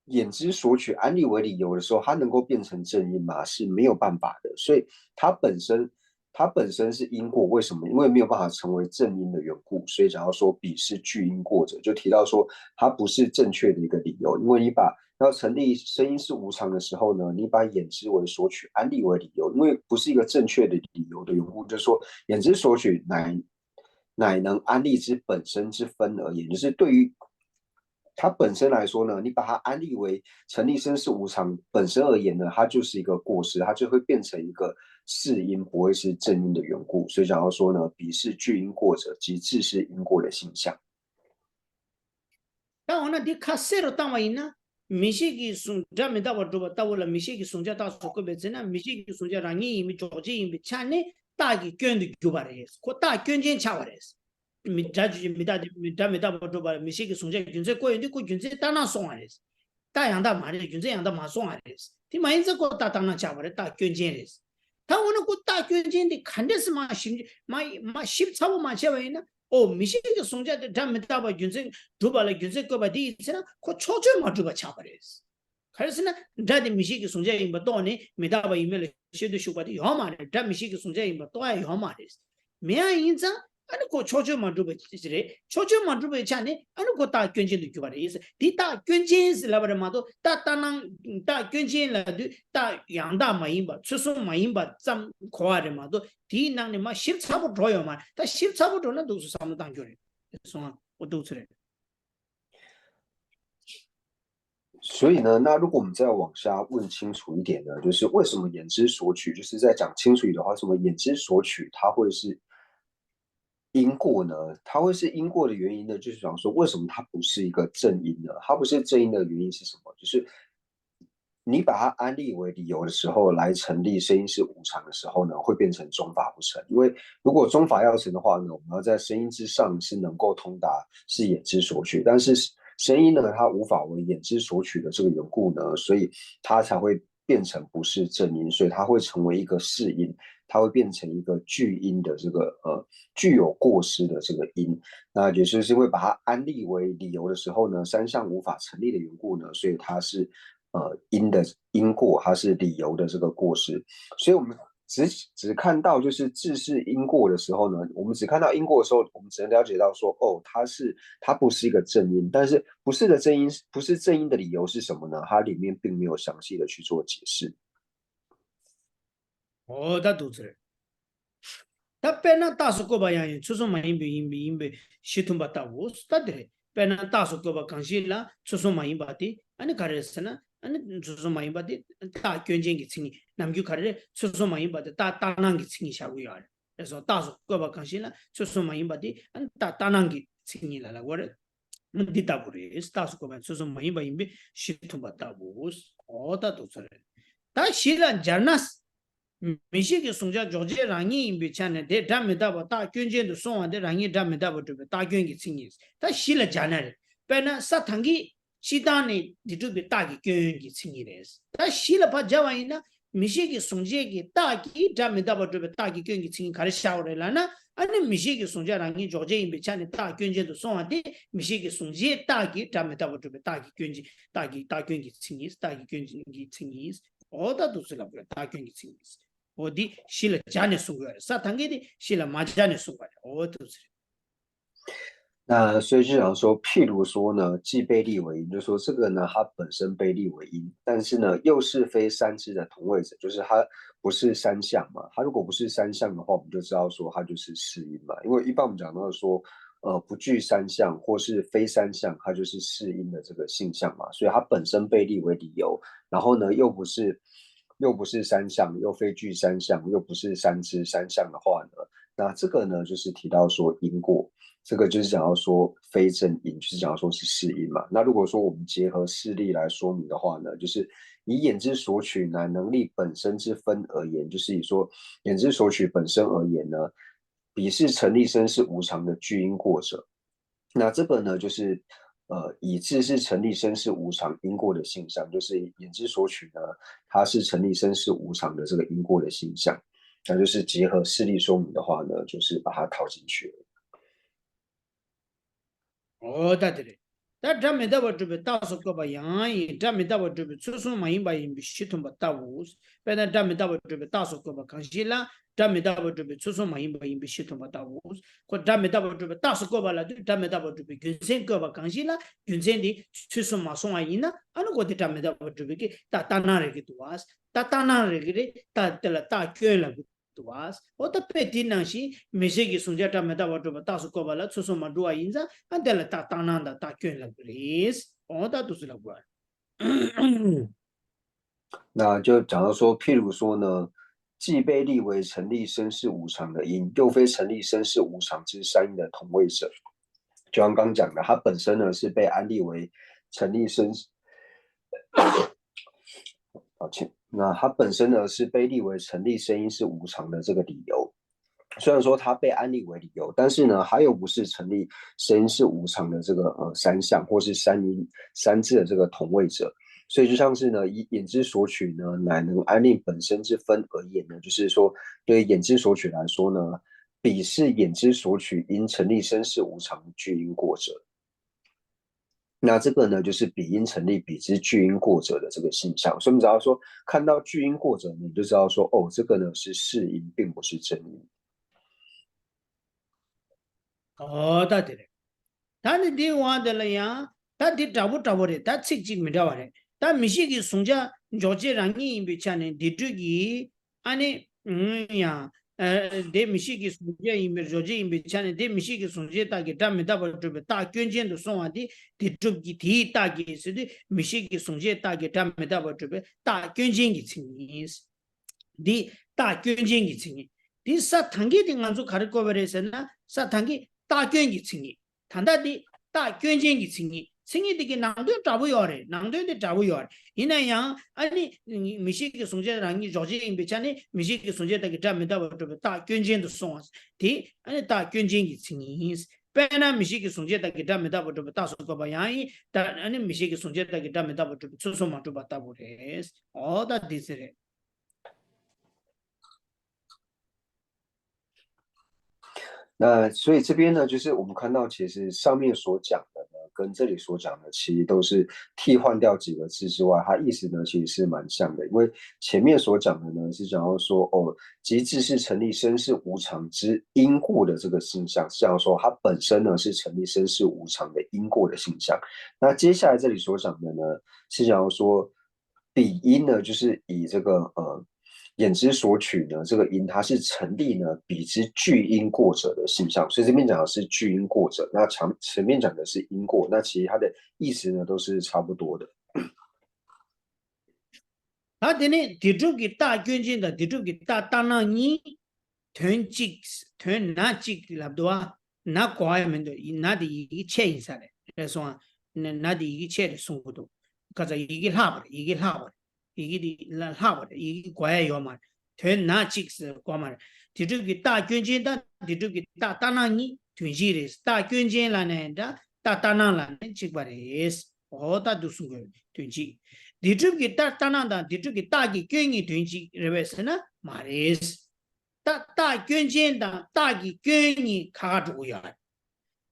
眼之所取安立为理由的时候，它能够变成正因吗？是没有办法的。所以它本身是因过，为什么？因为没有办法成为正因的缘故。所以假如说彼是具因过者，就提到说它不是正确的一个理由。因为你把要成立声音是无常的时候呢，你把眼之为所取安立为理由，因为不是一个正确的理由的缘故，就是说眼之所取乃能安立之本身之分而言，就是对于它本身来说呢，你把它安立为成立生是无常本身而言呢，它就是一个过失，它就会变成一个是因，不会是正因的缘故。所以讲到说呢，彼是具因过者，即致是因过的形象。但我那的卡塞罗当为呢，米西基松加没到我做吧，到我了米西基松加到手个别子呢，米西基松加让你因为着急因为抢呢，大个捐的就把的，或大捐钱抢把的。mi da ju mi da mi da ba do ba mi shi ki sung je gyun ze ko yin de ko gyun ze ta na song a res ta yang da ma de gyun ze yang da ma song a res ti ma yin ze ko ta ta na cha ba de ta gyun jin res ta wo no ko ta gyun jin de kan de ma shim ma ship cha wo ma che ba yin na o mi shi ki sung je de da mi da ba gyun ze do ba la gyun ze ko ba di se na ko cho cho ma do ba cha ba res 그래서 나 미식이 송자인 바 또네 미다바 이메일 쉐도 쇼바디 요마네 다 미식이 송자인 바 또야 요마레 메야 인자 아니 고 초조 만두베 지레 초조 만두베 차네 아니 고다 견진도 주바레스 디다 견진스 라바마도 따따낭 다 견진라도 다 양다 마인바 추수 마인바 짬 고아레마도 디낭네 마 십차부 줘요만 다 십차부 줘는 도수 삼는 당교래 송아 어도스레 所以呢，那如果我们再往下问清楚一点呢，就是为什么眼之所取，就是在讲清楚一点的话，什么眼之所取，它会是因过呢？它会是因过的原因呢？就是讲说，为什么它不是一个正因呢？它不是正因的原因是什么？就是你把它安立为理由的时候，来成立声音是无常的时候呢，会变成中法不成。因为如果中法要成的话呢，我们要在声音之上是能够通达是眼之所取，但是声音呢，它无法为眼之所取的这个缘故呢，所以它才会变成不是正音，所以它会成为一个是音，它会变成一个巨音的这个具有过失的这个音。那也就是因为把它安立为理由的时候呢，三项无法成立的缘故呢，所以它是因的因过，它是理由的这个过失。所以我们只看到就是自是因过的时候呢，我们只看到因过的时候，我们只能了解到说，哦，它不是一个正因，但是不是正因的理由是什么呢？它里面并没有详细的去做解释。哦，他都是。다 빼나 따서 꼽아야 추소마 임비 시tum바다 우스 따드레 빼나 따서 꼽아 강실라 추소마 임바디 아니 가르스나 아니 추소마 임바디 다 견쟁기 칭이 남규 가르 추소마 임바디 다 따난기 칭이 샤고야 그래서 따서 꼽아 강실라 추소마 임바디 아니 다 따난기 칭이라라 거래 문디다 부리 따서 꼽아 추소마 임비 시tum바다 우스 어다 도서래 다 실란 자나스 미시기 송자 조제 랑이 임비찬에 데 담메다바 다 균jen도 송한데 랑이 담메다바 두베 다 균기 칭이스 다 실라 자나레 페나 사탕기 시다니 디두베 다기 균기 칭이레스 다 실라 바자와이나 미시기 송제기 다기 담메다바 두베 다기 균기 칭이 가르샤오레라나 아니 미시기 송자 랑이 조제 임비찬에 다 균jen도 송한데 미시기 송제 다기 담메다바 두베 다기 균지 다기 다 균기 칭이스 다기 균기 칭이스 어다 두슬라 다 균기 칭이스 어디 실을 자네 수고야 사탕게디 실을 마자네 수고야 어두스 那所以就想说，譬如说呢，既被立为因，就是说这个呢，它本身被立为因，但是呢，又是非三之的同位者，就是它不是三项嘛。它如果不是三项的话，我们就知道说它就是四因嘛。因为一般我们讲到说，不具三项或是非三项，它就是四因的这个性相嘛。所以它本身被立为理由，然后呢，又不是三项，又非具三项，又不是三之三项的话呢，那这个呢，就是提到说因过。这个就是讲到说非正音，就是讲到说是适音嘛。那如果说我们结合事例来说明的话呢，就是以眼之所取乃能力本身之分而言，就是以说眼之所取本身而言呢，彼是成立身是无常的巨因过者。那这个呢，就是以智是成立身是无常因果的现象，就是眼之所取呢，它是成立身是无常的这个因果的现象。那就是结合事例说明的话呢，就是把它套进去了。哦，对对，那咱们这边大数个吧，样样，咱们这边初初买一把银币，系统把大屋，反正咱们这边大数个吧，康熙啦，咱们这边初初买一把银币，系统把大屋，或咱们这边大数个吧了，咱们这边原先个吧，康熙啦，原先的初初买送完银呐，俺那个的咱们这边给大那那个多啊，大那那个的大捐了。tuas o ta peti nang shi mese gi sunja ta meta wa ta su ko bala su su ma duwa inza andela ta tananda ta kyen la gris o ta tu su la gwa 那就讲到说，譬如说呢，既被立为成立身是无常的因，又非成立身是无常之三因的同位者，就像刚讲的，它本身呢是被安立为成立身，抱歉，那它本身呢是被立为成立声音是无常的这个理由。虽然说它被安立为理由，但是呢，它又不是成立声音是无常的这个三项或是三因三字的这个同位者。所以就像是呢，以眼之所取呢，乃能安立本身之分而言呢，就是说，对于眼之所取来说呢，彼是眼之所取因成立身是无常具因过者。那这个呢，就是彼因成立彼之巨因过者的这个现象。所以，我们只要说看到巨因过者，你就知道说，哦，这个呢是世因，并不是真因。哦，对对，他的电话的了呀，他的找不的，他自己没找的，他没些个送家，了解让你别讲呢，的这个，安尼，呀。de mishi ki sunje imbe joje imbe chane de mishi ki sunje ta ki ta me ta ba tube ta kyunjen do son adi de tub ki thi ta ki se de mishi ki sunje ta ki ta me ta ba tube ta kyunjen ki chingis di ta kyunjen ki chingi di sa thangi di nganzu khar ko bere se na sa thangi ta kyun ki chingi thanda di ta kyunjen ki chingi chingi di ki nangdo tabu yore nangdo de tabu yore ina yang ani mishi ki sungje rangi joji imbe chane mishi ki sungje ta ki ta me ta ba tube ta kyunjen do son di ani ta kyunjen ki chingis pena mishi ki sungje ta ki ta me ta ba tube ta so ko ba yang ta ani mishi ki sungje ta ki ta me ta ba tube so so ma tu ba ta bu res all that this is 那所以这边呢，就是我们看到，其实上面所讲的呢，跟这里所讲的，其实都是替换掉几个字之外，它意思呢其实是蛮像的。因为前面所讲的呢，是讲到说，哦，极致是成立身是无常之因果的这个现象，是讲说它本身呢是成立身是无常的因果的现象。那接下来这里所讲的呢，是讲说彼因呢，就是以这个眼之所取呢，这个因它是成立呢彼之巨因过者的现象，所以这边讲的是巨因过者，那前面讲的是因过，那其实它的意思呢都是差不多的。他的呢，地主给大捐进的，地主给大那你团拿几了多啊？拿瓜呀们的，拿的一切一下来，来说拿的一切的送不多，可是一个哈不的，一个哈不的，一个的那哈不的，一个瓜要嘛，团拿几是瓜嘛，地主给大捐进的，地主给大那你团起的，大捐进了呢，大那了呢，这个的是，哦，大都送个团起。Diju ki ta tananda, diju ki ta ki kyungi tunji revesi na maris. Ta kyunjin dan, ta ki kyungi kagadu yar.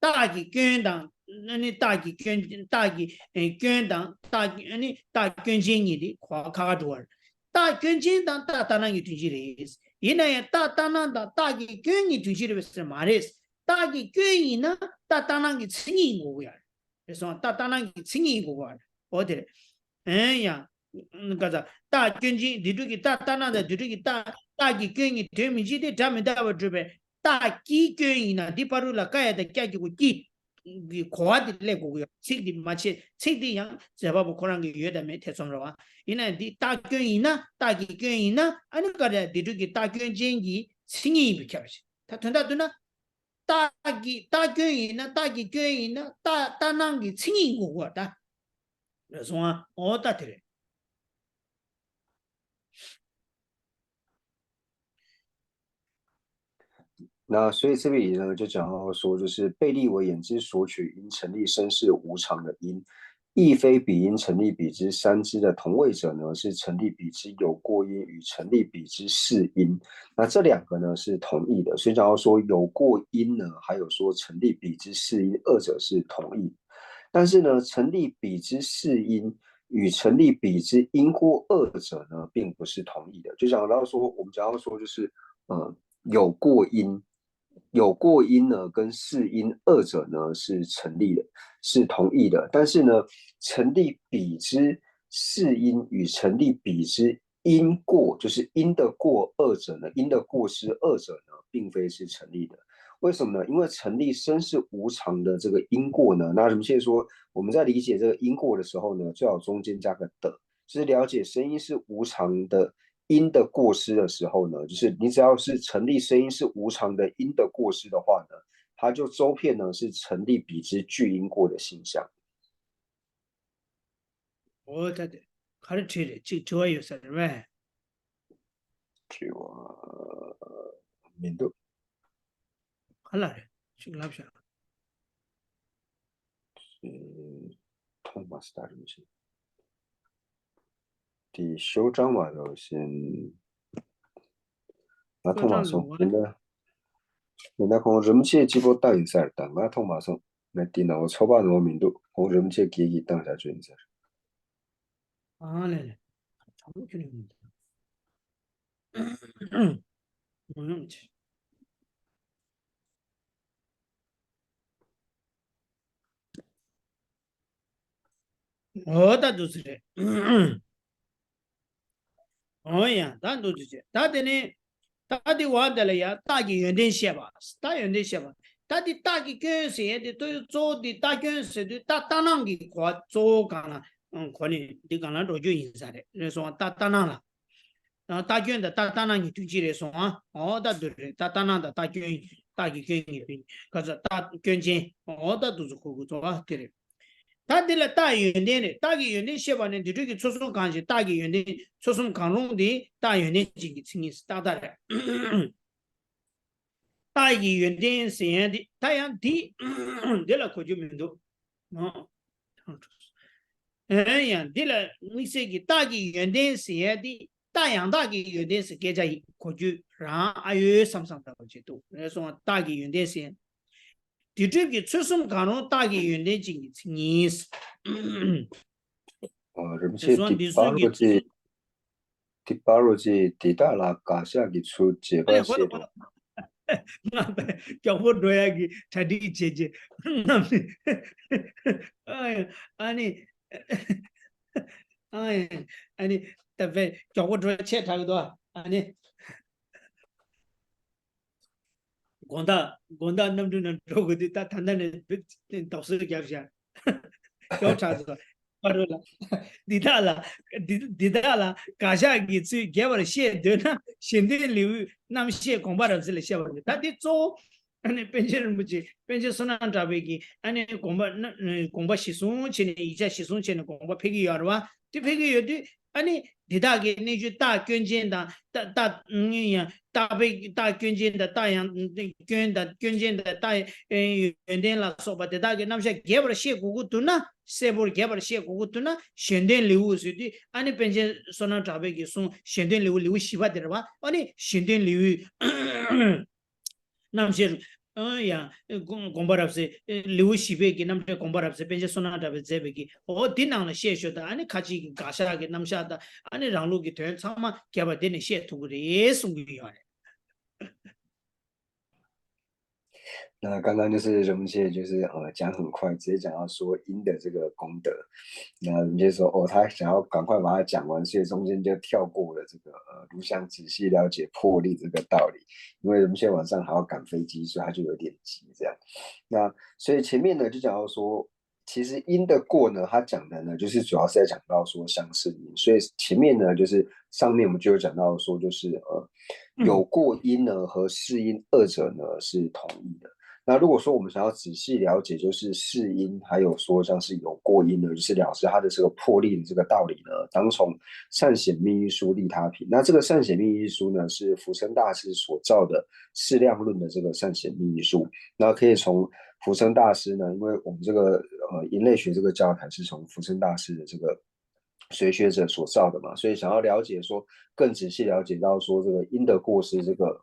Ta ki kyun dan, nani ta ki kyun dan, ta kyunjin ni di kagadu yar. Ta kyunjin dan, ta tanangi tunji res. Ina ya ta tananda, ta ki kyungi tunji revesi maris. Ta ki kyungi na, ta tanangi tsingi ngu yar. Ta tanangi tsingi ngu yar. Odere. 哎呀，个子大军机，你这个大那的，你这个大机军你对面去的，咱们大我这边大机军呢，你把路了盖的盖就个机，你快的那个吃的嘛吃，吃的样，这把不可能个月的没贴上了哇？因为你大军呢，大机军呢，俺那个的，你这个大军机轻易不开不起，他吞到吞了。卷音呢，大吉卷音呢，大那个轻音过的，那什么，我打的嘞。那所以这里呢，就讲到说，就是贝利为眼之所取，因成立声是无常的因，亦非彼因成立彼之三之的同位者呢，是成立彼之有过因与成立彼之是因。那这两个呢是同义的，所以讲到说有过因呢，还有说成立彼之是因，二者是同义。但是呢，成立彼之是因与成立彼之因过二者呢，并不是同义的。就讲到说，我们讲到说，就是有过因。有过因呢，跟是因二者呢是成立的，是同义的。但是呢，成立彼之是因与成立彼之因过，就是因的过二者呢，因的过失二者呢，并非是成立的。为什么呢？因为成立生是无常的这个因过呢，那什么？现在说我们在理解这个因过的时候呢，最好中间加个的，就是了解声音是无常的因的过失的时候呢，就是你只要是成立声音是無常的因的過失的話呢，它就周遍呢是成立彼之具因過的現象。我的卡的车的，就有什么？就面對好了的，去拉不下。トーマスでありました。第小章は就先，那トーマス那講人氣基本當然係但那トーマス那電腦操辦我面對講人氣記憶當下最係。啊嘞，差不多就不用去。我的都是的。哦呀，咱都是这，他的呢，他的话的了呀，大给原点写吧，大原点写吧，他的大给跟写的都有做的大跟写的大浪给夸做干了，可能你干了多就印啥的，人说大浪了，然后大卷的大浪你就记得说啊，哦的对对，大浪的大卷大给卷给对，可是大卷钱，哦的都是可可做啊，对的。他的了大原点的，大原点写完呢，你这个出生感是大原点出生感中的大原点这个成语是大的，大原点写的太阳的，对了可就明多，哦，哎呀，对了，你这个大原点写的大洋大原点是给在可就然还有上的这度，人家说大原点写。第这个出生可能大概原点这个意思。人氣第八路字第大啦假設嘅出這個寫到。叫我多呀个差点姐姐，哎呀，哎呀，特别叫我多钱差不多，广大那么多人照顾的，他谈谈的，导师给不下，调查子，我说了，你大了，刚下给最给我的写的呢，现在留那么写恐怕都是来写完的，他的做。变成人不济，变成手上这边给，恐怕恐怕洗送钱的，以前洗送钱的恐怕赔个药的吧，这赔个药的，你大给那句大捐钱的，呀，大捐钱的大洋，捐钱的大原点了，说吧，的大给那么些给不了写姑姑蹲呐，写不给不了写姑姑蹲呐，现点礼物是的，变成手上这边给送现点礼物洗发的吧，现点礼物。namsher ya kombarapse liu shibe ki namte kombarapse penje sona da be zebe ki o dinang la she sho da ani khachi gasha ge namsha da ani ranglu ki thön chama kya ba de ne she thu re sung gi ya 那刚刚就是荣切，就是讲很快，直接讲到说因的这个功德。那荣切说他想要赶快把它讲完，所以中间就跳过了这个如想仔细了解破例这个道理，因为荣切晚上还要赶飞机，所以他就有点急这样。那所以前面呢就讲到说，其实因的过呢，他讲的呢就是主要是在讲到说相似因，所以前面呢就是上面我们就有讲到说，就是有过因呢和是因二者呢是同义的。那如果说我们想要仔细了解，就是释因，还有说像是有过因呢，就是了解它的这个破例的这个道理呢，当从善显密意书利他品。那这个善显密意书呢，是福生大师所造的释量论的这个善显密意书。那可以从福生大师呢，因为我们这个因类学这个教材是从福生大师的这个随学者所造的嘛，所以想要了解说更仔细了解到说这个因的过失这个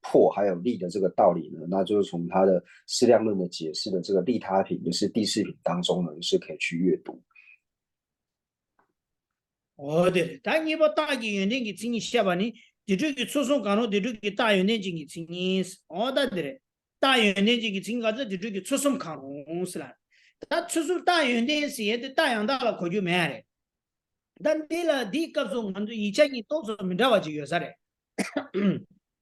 破还有利的这个道理呢，那就是从他的释量论的解释的这个利他品，就是第四品当中呢，是可以去阅读。对，但你把大给原点给请你下吧，你这个初中讲了，这个大原点给请你，对，大原点给请个这个初中看拢是啦，但初中大原点是也的大洋大了可就没了，但对了，第一个说我们以前你多少没得话就有啥嘞，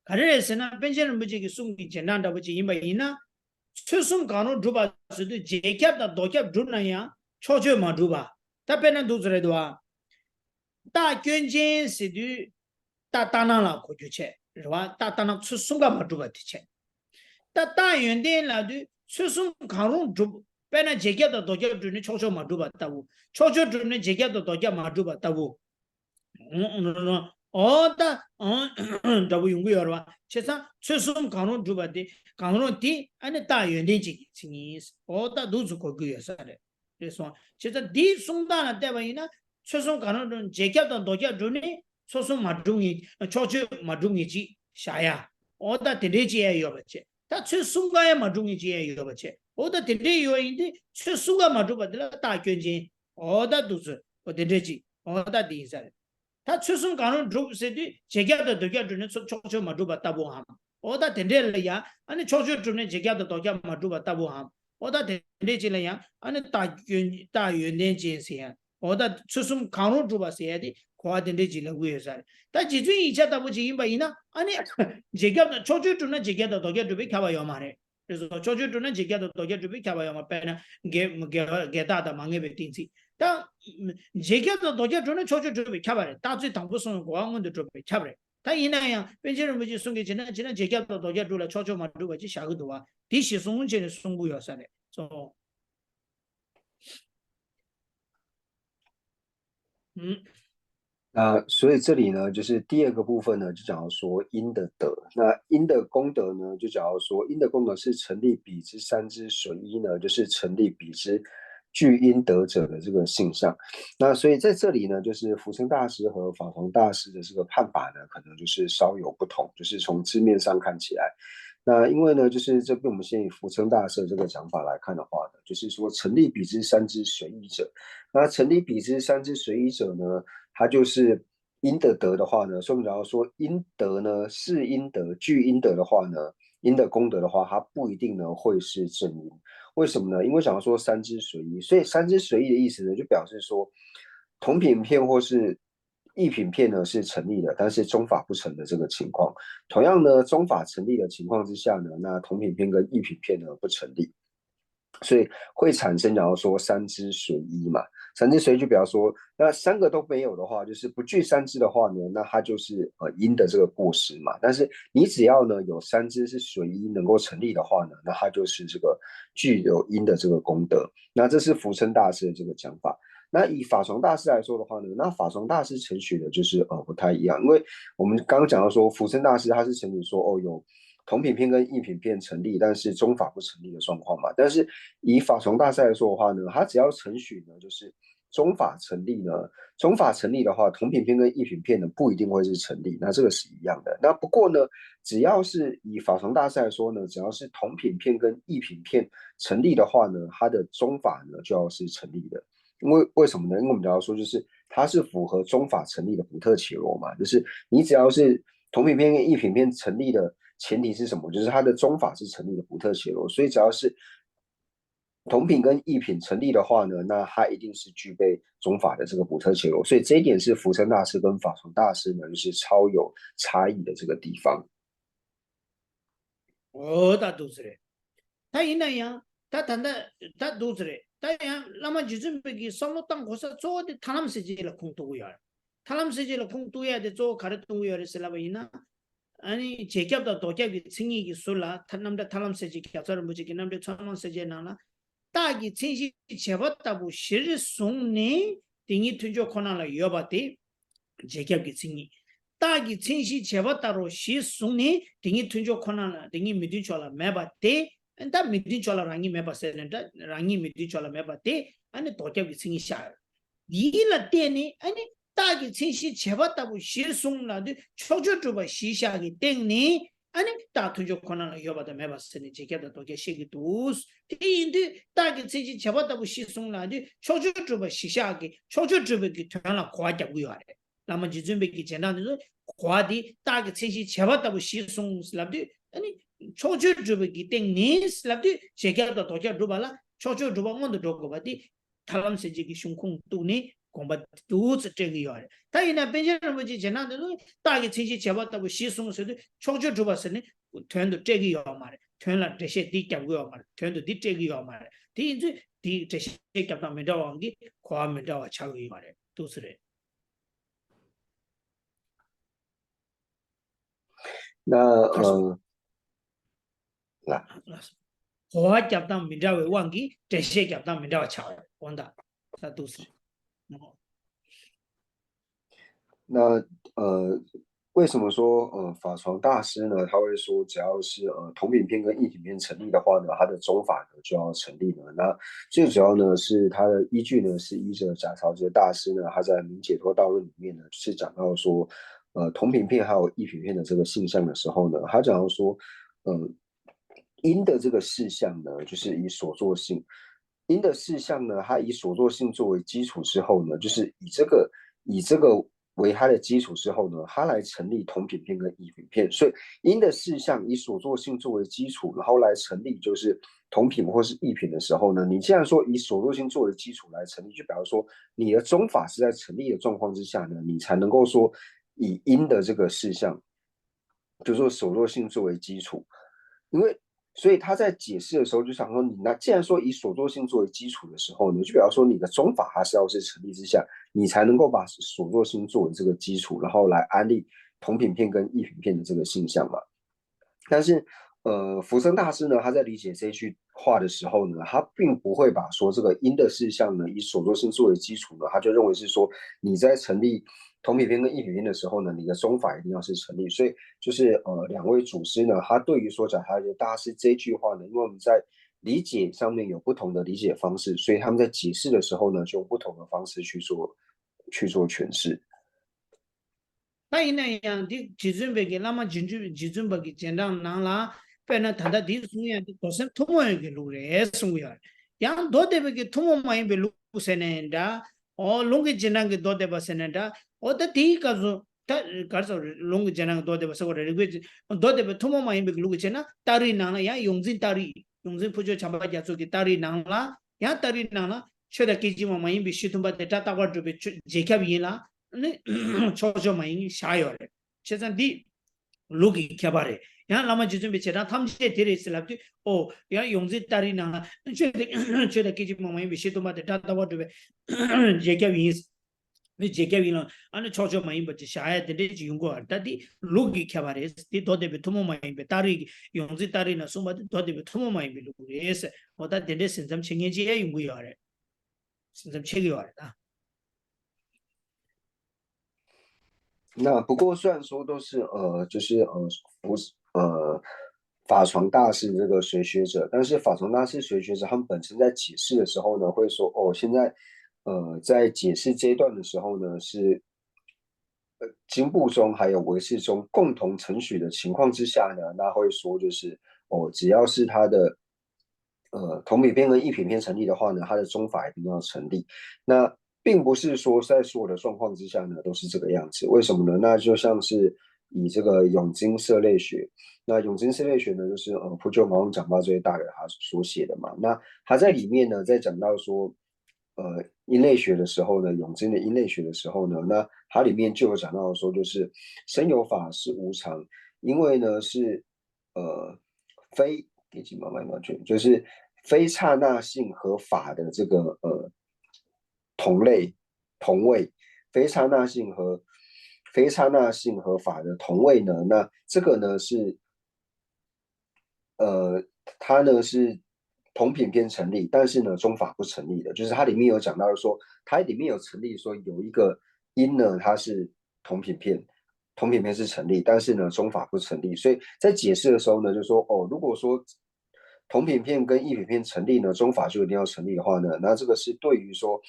可是是呢，本身人不这个送给简单的不就因为呢，初中讲了主吧是对节节的多节主那样，悄悄嘛主吧，他本来都出来的话。大捐钱是的，大人了可就吃，是吧？大人出送个嘛就不吃，大原点了的出送康荣就，本来节节的多节主呢悄悄嘛就不得不，悄悄主呢节节的多节嘛就不得不，这不用不了吧？其实出送康荣就不的，康荣的，俺那大原点这个意思，都是可个意思的，就说，其实地送大了，对吧？呢？최소 가능한 제격도 도저 주니 소소 마중이 초초 마중이지 샤야 오다 데레지에 요버체 다 최소가에 마중이지에 요버체 오다 데레 요인데 최소가 마주받으라 다 견진 오다 두스 데레지 오다 디사 다 최소 가능 주세디 제격도 도저 주니 초초 마주받다 보함 오다 데레야 아니 초초 주니 제격도 도저 마주받다 보함 오다 데레지래야 아니 다原点见先我的出生康荣主吧写的，夸的那几个为啥？但其中以前他不是因为呢，啊你这个的超级主呢，这个的大家准备开发要嘛的，就是说超级主呢，这个的大家准备开发要嘛，本来给大的忙给被定期，但这个的大家主呢，超级准备开发的，大最当不送国王们的准备开发的。他一那样，并且人们就送给今天这个的大家主了，超级嘛，如果去下个多啊，第些送去的送不要啥的，说那所以这里呢，就是第二个部分呢，就讲到说因的德。那因的功德呢，就讲到说因的功德是成立彼之三之损一呢，就是成立彼之具因德者的这个性相。那所以在这里呢，就是福生大师和法同大师的这个判法呢，可能就是稍有不同，就是从字面上看起来。那因为呢，就是这边我们先以福生大师这个讲法来看的话呢，就是说成立彼之三之随意者。那成立彼之三之随意者呢，它就是因的德的话呢，所以我们讲到说因德呢是因德具因德的话呢，因的功德的话，它不一定呢会是正因。为什么呢？因为讲到说三之随意，所以三之随意的意思呢，就表示说同品片或是异品片呢是成立的，但是中法不成的这个情况。同样呢，中法成立的情况之下呢，那同品片跟异品片呢不成立。所以会产生，然后说三之随一嘛，三之随一就比方说，那三个都没有的话，就是不具三之的话呢，那它就是因的这个过失嘛。但是你只要呢有三之是随一能够成立的话呢，那它就是这个具有因的这个功德。那这是福生大师的这个讲法。那以法床大师来说的话呢，那法床大师承许的就是不太一样，因为我们刚刚讲到说福生大师他是承许说有同品片跟异品片成立，但是中法不成立的状况嘛。但是以法从大赛来说的话呢，它只要程序呢，就是中法成立呢，中法成立的话，同品片跟异品片呢不一定会是成立，那这个是一样的。那不过呢，只要是以法从大赛来说呢，只要是同品片跟异品片成立的话呢，它的中法呢就要是成立的。为什么呢？因为我们只要说就是它是符合中法成立的不特伽罗嘛，就是你只要是同品片跟异品片成立的前提是什么？就是它的中法是成立的不特伽罗，所以只要是同品跟异品成立的话呢，那它一定是具备中法的这个不特伽罗，所以这一点是福生大师跟法从大师呢就是超有差异的这个地方。大都是嘞。他一那样，他都是嘞。他样，那么就是那个上了当国是做的，他们是这了空多呀，他们是这了空多呀的做，看的多呀的是那么一那。 아니 제겹다 도겹이 승리기 술라 탄남다 탈람세지 겹서를 무지기 남들 천만세제 나나 딱이 진시 제봤다고 실송네 딩이 투조 코나라 여바티 제겹기 승리 딱이 진시 제봤다로 시송네 딩이 투조 코나라 딩이 미디초라 매바티 엔다 미디초라 랑이 매바세는다 랑이 미디초라 매바티 아니 도겹기 승리 샤 이라 때니 아니 딱이 진시 제봤다고 실송나도 초조주바 시샤기 땡니 아니 다투조 코나나 여바다 매바스니 제게다 도게 시기 두스 인데 딱이 진시 제봤다고 실송나도 초조주바 시샤기 초조주바기 되나 과자고요 라마 지준베기 제나도 과디 딱이 진시 제봤다고 실송슬랍디 아니 초조주바기 땡니 슬랍디 제게다 도게 두발라 초조주바 온도 도고바디 탈람세지기 슝콩 두니 공부 두스 저기요. 다이나 벤저는 뭐지 제나도 딱이 진시 잡았다고 시송서도 총조 줘봤으니 된도 저기요 말에. 된라 대시 뒤잡고요 말에. 된도 뒤 저기요 말에. 뒤 대시 잡다 메다왕기 과메다와 차고요 말에. 두스래. 来， 과 잡다 메다와 왕기 대시 잡다 메다와 차요. 원다. 자 두스래. 那为什么说法床大师呢？他会说，只要是同品片跟异品片成立的话呢，它的宗法呢就要成立呢。那最主要呢是它的依据呢是依着贾朝杰大师呢他在《明解脱道论》里面呢是讲到说，同品片还有异品片的这个性相的时候呢，他讲到说，因的这个事项呢，就是以所作性。因的事项呢，它以所作性作为基础之后呢，就是以这个为它的基础之后呢，它来成立同品片跟异品片。所以因的事项以所作性作为基础，然后来成立就是同品或是异品的时候呢，你既然说以所作性作为基础来成立，就比方说你的宗法是在成立的状况之下呢，你才能够说以因的这个事项，就是说所作性作为基础，因为。所以他在解释的时候就想说，你那既然说以所作性作为基础的时候呢，就比方说你的宗法还是要是成立之下，你才能够把所作性作为这个基础，然后来安利同品片跟异品片的这个性相嘛。但是福生大师呢，他在理解这句话的时候呢，他并不会把说这个因的事项呢以所作性作为基础呢，他就认为是说你在成立同品片跟异品片的时候呢，你的宗法一定要是成立。所以就是两位祖师呢，他对于说贾他的大师这句话呢，因为我们在理解上面有不同的理解方式，所以他们在解释的时候呢，就用不同的方式去做诠释。那样的基准备给那么基准备给简单难啦，反正他的第一种样的都是通往一个路来送呀，样多的个通往买一个路线的，哦，龙个简单个多的把线的，我的第一个是。他搞说龙个简单个多的把是我的那个多的把通往买一个路个线呐，大力难了呀，用尽大力，用尽不就强把家做给大力难了，呀大力难了，确实给几万买一个系统把的大块准备解开bien啦。 초조만이 샤요래 최선디 루기 개발해 야 라마 지좀 비체다 탐제 데레슬랍디 오야 용지 따리나 최대 기지 뭐만 비시도 마데 다다와도 제게위 제게위는 아니 초조만이 버지 샤야 데지 용고 다디 루기 개발해 디 도데비 투모만이 따리 용지 따리나 숨바디 도데비 투모만이 루기에서 오다 데데 신점 챙겨지에 용고요래 신점 챙겨요다 那不过虽然说都是就是法床大师这个随学者，但是法床大师随学者他们本身在解释的时候呢，会说现在在解释这一段的时候呢，是经部中还有唯识中共同承许的情况之下呢，那会说就是只要是他的同品片跟异品片成立的话呢，他的宗法一定要成立。那并不是说在所有的状况之下呢都是这个样子，为什么呢？那就像是以这个永金色类学，那永金色类学呢，就是普久毛讲到最大的他所写的嘛。那他在里面呢，在讲到说因类学的时候呢，永金的因类学的时候呢，那它里面就有讲到说，就是生有法是无常，因为呢是非给几毛慢慢去，就是非刹那性和法的这个同类同位，非刹那性和非刹那性和法的同位呢，那这个呢是它呢是同品片成立，但是呢中法不成立的，就是它里面有讲到说，它里面有成立说有一个因呢它是同品片，同品片是成立，但是呢中法不成立，所以在解释的时候呢就说哦，如果说同品片跟异品片成立呢，中法就一定要成立的话呢，那这个是对于说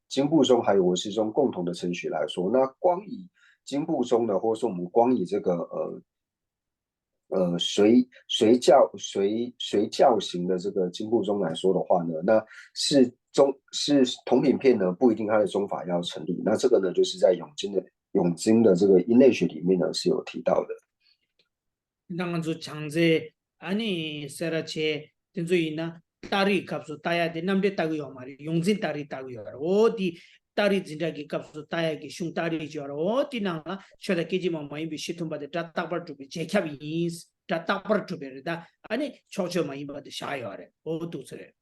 经部中还有文氏中共同的程序来说，那光以经部中呢，或者说我们光以这个随教型的这个经部中来说的话呢，那是同品片呢不一定它的中法要成立，那这个呢就是在永经的这个因类学里面呢是有提到的。당한주 장제 아니 세라체 된주이나 딸이 값수 따야데 남데 따고요 말이 용진 딸이 따고요 어디 딸이 진짜기 값수 따야기 슝 딸이 줘라 어디 나가 셔다 깨지만 많이 비시tum바데 따따버 주비 제캡이 따따버 주베다 아니 초초 많이 받데 샤요래 어두스래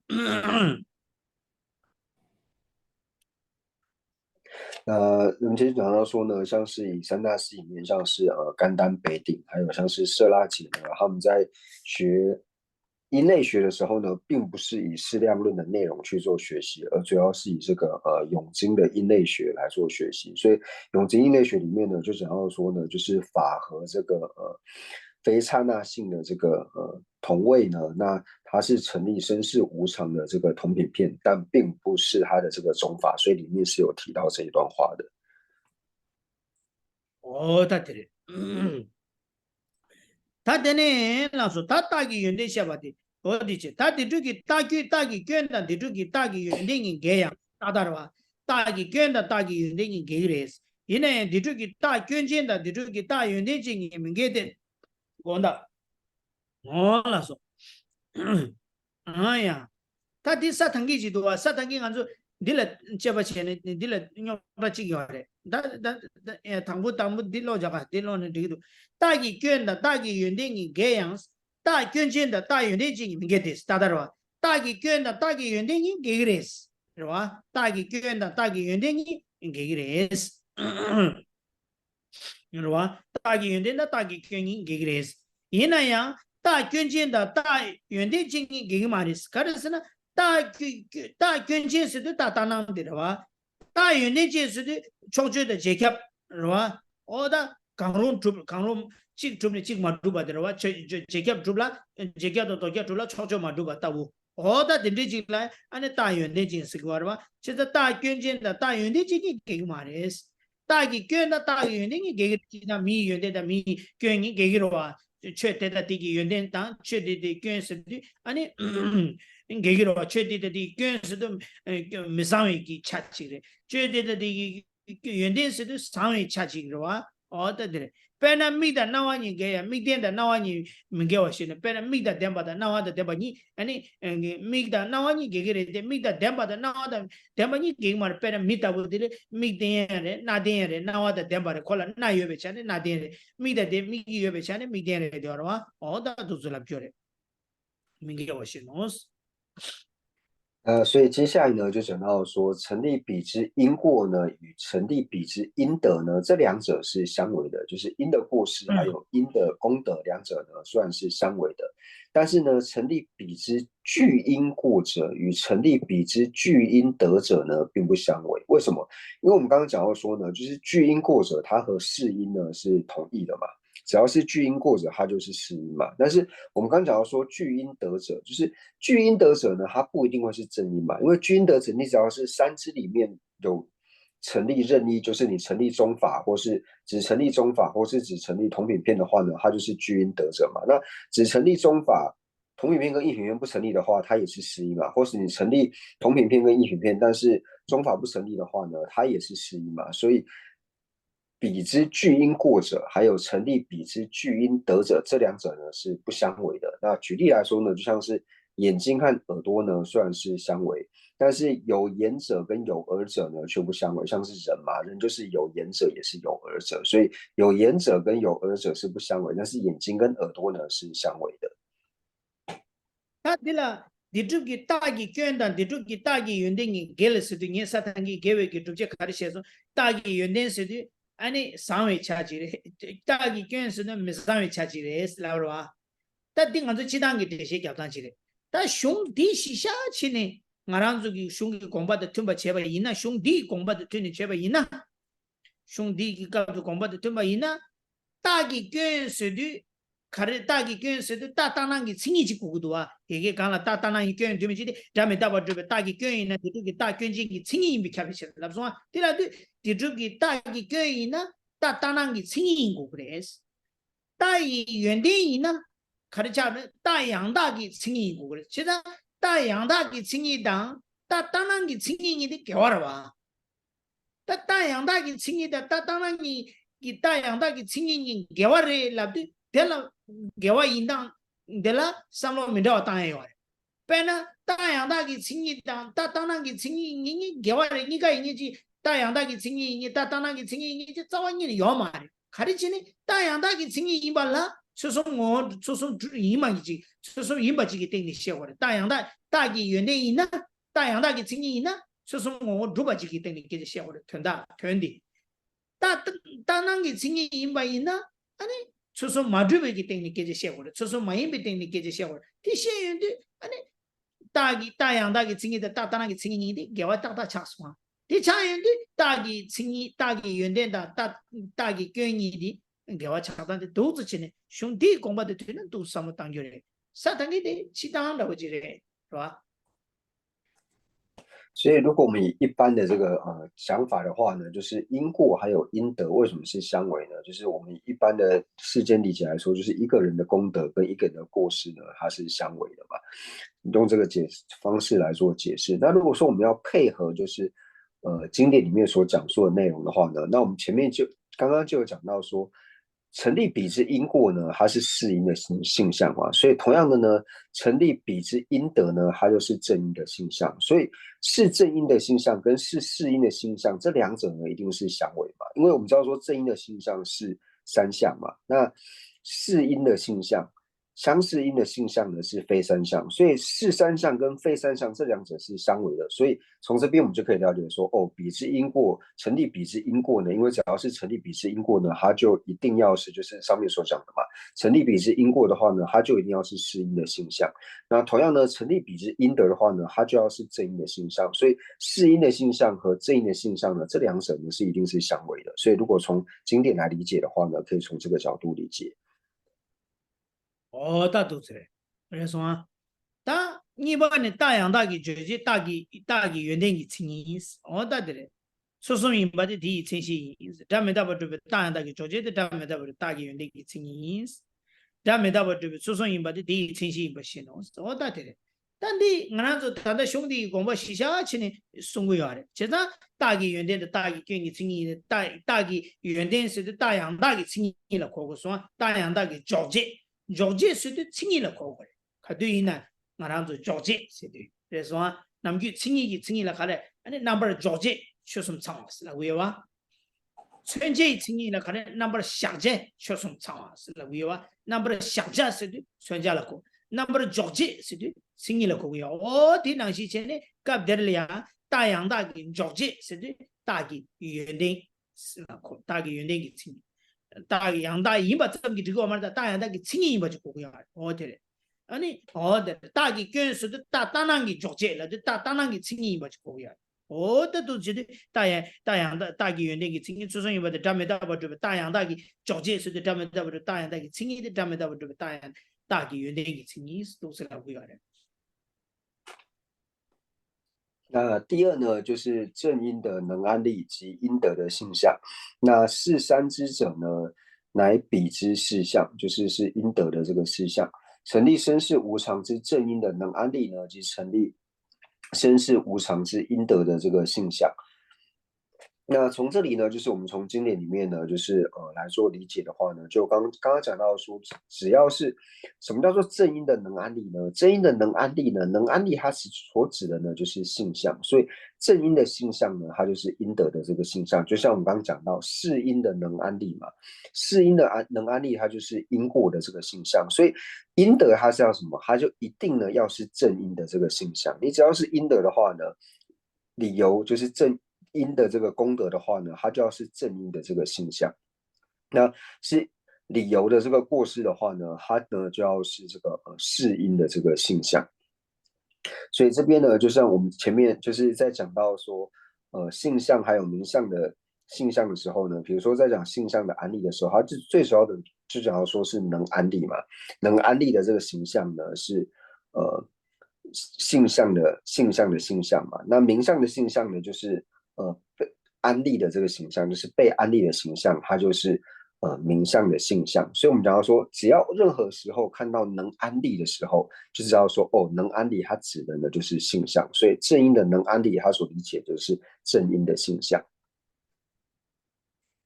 我们接着讲到说呢，像是以三大寺里面，像是甘丹、北顶，还有像是色拉姐呢，他们在学因类学的时候呢，并不是以适量论的内容去做学习，而主要是以这个永经的因类学来做学习。所以永经因类学里面呢，就讲到说呢，就是法和这个非刹那性的这个同位呢，那它是成立身世无常的这个同品片，但并不是它的这个种法，所以里面是有提到这一段话的。다들이 다되네 나서 다 따기 연대 샤바디 어디지 다 뒤쪽이 따기 꿰다 뒤쪽이 따기 연대인 게야 따다와 따기 꿰다 따기 연대인 게레스 이네 뒤쪽이 따 꿰진다 뒤쪽이 따 연대징이 민게데 건다 몰라서 아야 다디 사탕기지도 와 사탕기 간주 딜라 제바체네 딜라 녀바치기 하래 다다 당부 딜로자가 딜로는 디도 따기 꿰다 따기 연대이 개양 따 꿰진다 따 연대징이 민게데스 따다로 따기 꿰다 따기 연대이 게그레스 그러와 따기 꿰다 따기 연대이 게그레스 그러와 따기 연대다 따기 꿰이 게그레스 이나야 따 꿰진다 따 연대징이 게그마리스 가르스나大捐钱是的大当的是吧？大运的钱是的，超出的节cap是吧？我的강론 지금 막 두바 들어와 제cap 두라 제cap도 또 두라超出막 두바 따고 어다 된지라 안에 다运的钱是个吧？现在大捐钱的大运的钱给嘛的？大捐的大运的给那米运的米捐你给了吧？确定的第一运的当确定的捐是的，安尼。게기로 최대의 견수도 미상위기 차치래 최대의 연대수도 상위 차치로 와 어디들 페나 미다 나와니 게야 미된다 나와니 민게와시네 페나 미다 덴바다 나와다 덴바니 아니 미다 나와니 게게레데 미다 덴바다 나와다 덴바니 게마 페나 미다 보디레 미된야레 나된야레 나와다 덴바레 콜라 나여베차네 나된야레 미다 데 미여베차네 미된야레 되어와 어다 도슬랍 줘레 민게와시노스所以接下来呢，就讲到说，成立比之因过呢，与成立比之因德呢，这两者是相违的，就是因的过失还有因的功德，两者呢虽然是相违的，但是呢，成立比之具因过者与成立比之具因德者呢，并不相违。为什么？因为我们刚刚讲到说呢，就是具因过者，它和是因呢是同义的嘛。只要是巨因过者，它就是是因嘛。但是我们刚讲到说巨因得者，就是巨因得者呢，它不一定会是正因嘛，因为巨因得者，你只要是三支里面有成立任意，就是你成立中法，或是只成立中法，或是只成立同品片的话呢，它就是巨因得者嘛。那只成立中法。同品片跟异品片不成立的话，它也是失因嘛；或是你成立同品片跟异品片，但是中法不成立的话呢，它也是失因嘛。所以比之巨因过者，还有成立比之巨因得者，这两者呢是不相违的。那举例来说呢，就像是眼睛和耳朵呢，虽然是相违，但是有眼者跟有耳者呢却不相违。像是人嘛，人就是有眼者也是有耳者，所以有眼者跟有耳者是不相违，但是眼睛跟耳朵呢是相违的。他对了。디죽기 따기 꿰다 디죽기 따기 연댕이 겔스도 녀사탄기 계획이 두제 가르쳐서 따기 연댕스도 아니 상위 차지래 딱이 견수는 미 상위 차지래 라로와 다 띵한테 지단게 대시 겹단지래 다 숑디 시샤치네 나란주기 숑기 공부도 tumba 제바 이나 숑디 공부도 tumba 제바 이나 숑디 기가도 공부도 tumba 이나 딱이 견수도 가르 딱이 견수도 따따난게 칭이지 고도와 이게 간라 따따난이 견 되면지 다음에 답을 딱이 견이나 그게 딱 견지기 칭이 비켜비셔 라서 디라도 디주기 딱이 견이나 따따난게 칭이고 그래서 따이 연대이나 가르쳐는 따양다기 칭이고 그래 진짜 따양다기 칭이당 따따난게 칭이니 겨워라 따양다기 칭이다 따따난게 이 따양다기 칭이니 겨워래 라도 될라 겨워 인당 될라 삼로 민도 따요 빼나 따양다기 칭이당 따따난게 칭이니 겨워래 니가 이니지 따양다기 칭이니 따따난게 칭이니 자원이 요말 가르치니 따양다기 칭이 이발라 소송어 소송 이만이지 소송 이만지기 때문에 시작을 따양다 따기 연대이나 따양다기 칭이나 소송어 두바지기 때문에 이게 시작을 된다 된디 따난기 칭이 이만이나 아니 소송 마주베기 때문에 이게 시작을 소송 마임비 때문에 이게 시작을 디시연데 아니 따기 따양다기 칭이다 따따난기 칭이니 개와 따따 차스마 디차연데 따기 칭이 따기 연대다 따기 괜이디 개와 차단데 도즈치네 숑디 공부도 되는 도 삼을 당겨래 사단이데 치당한다고 지래 是吧 所以，如果我们以一般的这个想法的话呢，就是因过还有因德为什么是相违呢？就是我们以一般的世间理解来说，就是一个人的功德跟一个人的过失呢，它是相违的嘛。用这个方式来做解释。那如果说我们要配合，就是经典里面所讲述的内容的话呢，那我们前面刚刚就有讲到说。成立比之因过呢，它是世因的性相嘛，所以同样的呢，成立比之因德呢，它就是正因的性相，所以是正因的性相跟是世因的性相，这两者呢一定是相违嘛，因为我们知道说正因的性相是三相嘛，那世因的性相。相似因的性相呢是非三相，所以是三相跟非三相这两者是相违的，所以从这边我们就可以了解说，哦，比之因过成立比之因过呢，因为只要是成立比之因过呢，它就一定要是就是上面所讲的嘛，成立比之因过的话呢，它就一定要是世因的性相。那同样呢，成立比之因德的话呢，它就要是正因的性相。所以世因的性相和正因的性相呢，这两者呢是一定是相违的。所以如果从经典来理解的话呢，可以从这个角度理解。다 도스래. 그래서 다 이번에 따양다기 저지 따기 연den기 칭이 어다들래. 소소민 바디 디 칭시 다메다버도 따양다기 저지데 다메다버도 따기 연den기 칭이 다메다버도 소소민 바디 디 칭시 버시노 어다들래. 단디 나나도 단다兄弟 공부 시샤치니 송구요래. 제가 따기 연den의 따기 괜히 칭이 따기 연den스의 따양다기 칭이라 거고서 따양다기 저지 조제 수도 칭이라 거고 가도이나 나랑도 조제 세도 그래서 남기 칭이라 가래 아니 넘버 조제 쇼숨 창왔으라 왜와 천제 칭이라 가래 넘버 샹제 쇼숨 창왔으라 왜와 넘버 샹자 세도 천자라고 넘버 조제 세도 칭이라 거고요 어디 당시 전에 갑들이야 다양다기 조제 세도 다기 유연된 다기 유연된 칭大洋大一把这么这个嘛的大洋大给轻易把就过呀，哦对，아니大给跟随的大当给着急了，就大当给轻易把就过呀，的都觉得大洋大给原来给轻易出生一把的咱们大把这个大洋大给着急是的咱们大把这大洋大给轻易的咱们大把这个大洋大给原来给轻易都是来过呀的。那第二呢，就是正因的能安利及因德的性相。那是三之者呢，乃彼之事相，是因德的这个事相。成立身世无常之正因的能安利呢，即成立身世无常之因德的这个性相。那从这里呢，就是我们从经典里面呢，就是来做理解的话呢，就刚刚讲到说，只要是什么叫做正因的能安利呢？正因的能安利呢，能安利它所指的呢就是性相，所以正因的性相呢，它就是因德的这个性相。就像我们刚刚讲到世因的能安利嘛，世因的能安利它就是因过的这个性相，所以因德它是要什么？它就一定呢要是正因的这个性相。你只要是因德的话呢，理由就是因的这个功德的话呢，它就要是正因的这个性相。那是理由的这个过失的话呢，它呢就要是这个是因的这个性相。所以这边呢，就像我们前面就是在讲到说，性相还有名相的性相的时候呢，比如说在讲性相的安利的时候，它最主要的就讲到说是能安利嘛，能安利的这个形象呢是性相的性相嘛，那名相的性相呢就是被安利的这个形象，就是被安利的形象，它就是名相的性相。所以我们讲到说，只要任何时候看到能安利的时候，就知道说哦，能安利它指的呢就是性相，所以正因的能安利，它所理解就是正因的性相。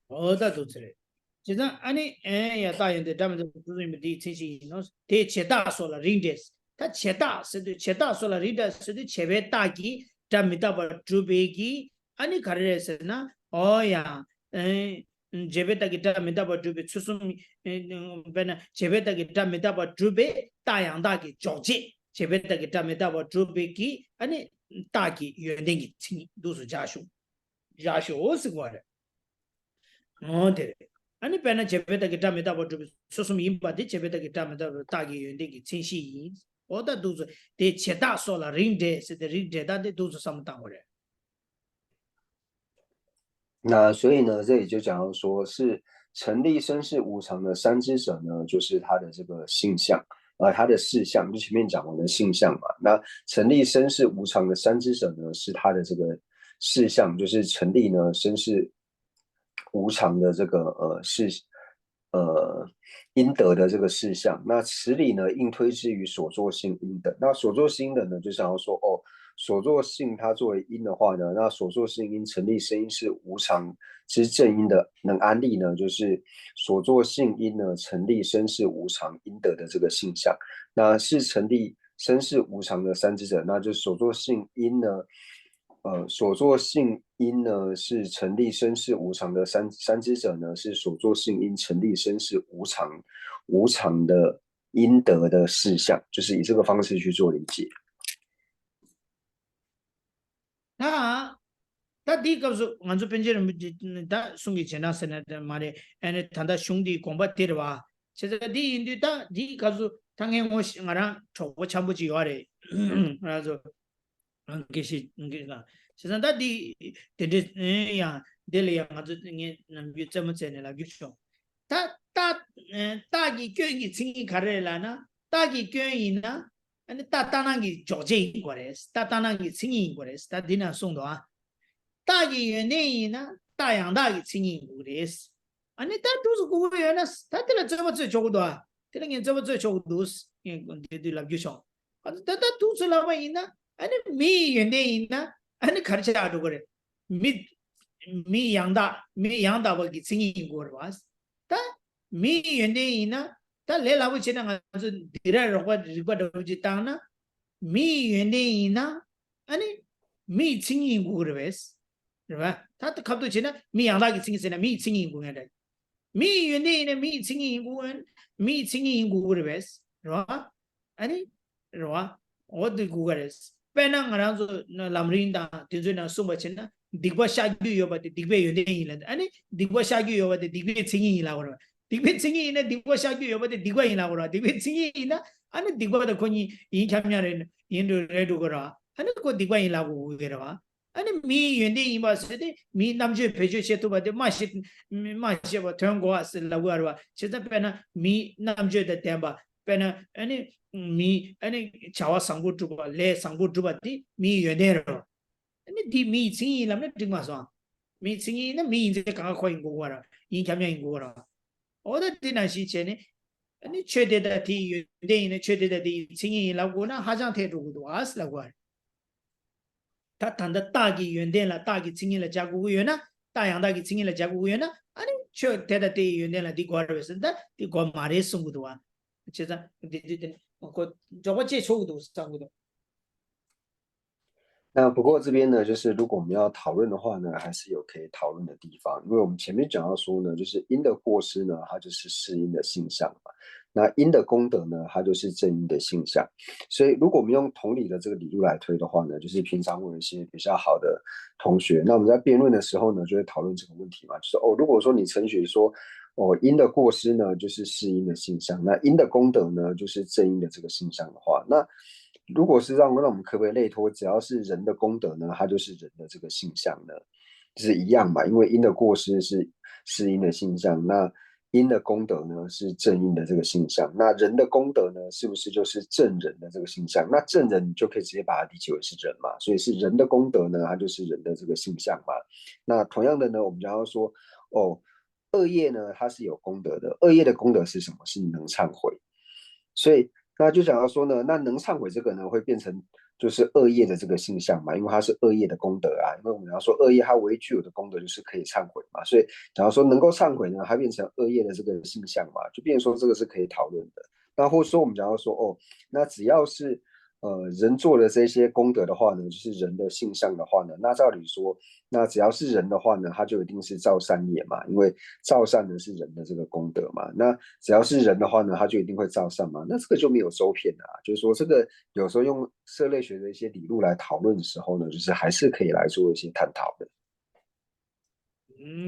어다 도트레 지금 아니 야 다인데 담도 무슨 디 티시 노 대 체다 소라 린데스 다 체다 스드 체다 소라 린데 스드 체베 따기 담미다 버 주베기 아니 가르레스나 어야 에 제베 따기 담미다 버 주베 추숨 베나 제베 따기 담미다 버 주베 따양 따기 조지 제베 따기 담미다 버 주베기 아니 따기 연den기 칭 도수 자쇼 자쇼 스고래 아니 배나 제베다 기타 메다 버도 소소미 임바디 제베다 기타 메다 따기 연데기 친시 오다 두즈 데 체다 소라 린데 세데 린데 다데 두즈 삼당 거래 那所以呢，这里就讲到说是成立身世无常的三知者呢，就是他的这个性相，他的事相，就前面讲完的性相嘛。那成立身世无常的三知者呢，是他的这个事相，就是成立呢身世无常的这个应得的这个事项。那此理呢，应推之于所作性应等。那所作性等呢，就想要说哦。所作性它作为因的话呢，那所作性因成立声音是无常之正因的能安立呢，就是所作性因呢成立身是无常因得的这个性相，那是成立身是无常的三知者，那就是所作性因呢，所作性因呢是成立身是无常的三知者呢，是所作性因成立身是无常的因得的事项，就是以这个方式去做理解。다 다디 가서 먼저 벤제를 다 숨기 지나서는 말에 애네 단다 슝디 공부 데려와 제가 디 인디다 디 가서 당행 오시가랑 저거 참부지 요아래 그래서 계시 인기가 세상 다디 데데 야 데리야 가서 니 남비 점점에라 비쇼 다다 다기 교육이 증이 가래라나 다기 교육이나 아니 따따나기 조제인 거래스 따따나기 증인 거래스 다 디나 송도아 다기 연예인이나 다양다기 증인 거래스 아니 다 두스 고고야나 다들 저번째 저거도아 들은 저번째 저거도스 이들 라뷰쇼 다다 두스 라바이나 아니 미 연예인이나 아니 가르쳐도 그래 미 양다 버기 증인 거라스 다 미 연예인이나 다 레라고 지나가 서 디라라고 리바도지 땅나 미 연예인이나 아니 미 칭인 구르베스 그봐 다 갑도 지나 미 양다기 칭이세나 미 칭인 구는데 미 연예인의 미 칭인 구는 미 칭인 구르베스 그봐 아니 그봐 어디 구르베스 빼낭 알아서 람린다 뒤즈나 숨어치나 디바 샤기 요바데 디베 연예인인데 아니 디바 샤기 요바데 디베 칭인이라고 그러 디베 칭이나 디바 샤기 요바데 디바이나 그러 디베 칭이나 아니 디바다 코니 이 참냐는 인도 레도 그러 아니 그 디바이라고 그러 아니 미 연예인 봤을 미 남주 배주 셰도 바데 마시 뭐 통과 쓰라고 하러 진짜 빼나 미 남주의 때바 빼나 아니 미 아니 자와 상부 주바 레 상부 주바디 미 연예로 아니 디미 칭이라면 등마서 미 칭이는 미 이제 강가 코인 거라 이 겸양인 거라 어디 디나 시체네 아니 최대다 디 연예인의 최대다 디 칭이라고나 하장태도도 왔으라고 할 다 단다 따기 연대라 따기 칭이라 자구고요나 따양다기 칭이라 자구고요나 아니 최대다 디 연대라 디 거라서다 디 거마레 숨고도 와 제가 그 저거 제 초도 상고도 那不过这边呢，就是如果我们要讨论的话呢，还是有可以讨论的地方，因为我们前面讲到说呢，就是因的过失呢，它就是适因的性相嘛。那因的功德呢，它就是正因的性相。所以如果我们用同理的这个理路来推的话呢，就是平常我有一些比较好的同学，那我们在辩论的时候呢，就会讨论这个问题嘛，就是如果说你承许说因的过失呢，就是是因的性相，那因的功德呢，就是正因的这个性相的话，那如果是让我们可不可以类推，只要是人的功德呢，它就是人的这个性相呢，就是一样嘛，因为因的过失是因的性相，那因的功德呢是正因的这个性相，那人的功德呢，是不是就是正人的这个性相？那正人你就可以直接把它理解为是人嘛，所以是人的功德呢，它就是人的这个性相嘛。那同样的呢，我们讲到说，恶业呢，它是有功德的，恶业的功德是什么？是能忏悔。所以那就讲到说呢，那能忏悔这个呢，会变成就是恶业的这个性相嘛，因为它是恶业的功德啊。因为我们要说恶业它唯一具有的功德就是可以忏悔嘛，所以假如说能够忏悔呢，它变成恶业的这个性相嘛，就变成说这个是可以讨论的。那或者说我们讲到说那只要是人做的这些功德的话呢，就是人的性相的话呢，那照理说，那只要是人的话呢，他就一定是造善业嘛，因为造善呢是人的这个功德嘛。那只要是人的话呢，他就一定会造善嘛。那这个就没有周遍的啊，就是说这个有时候用社类学的一些理路来讨论的时候呢，就是还是可以来做一些探讨的。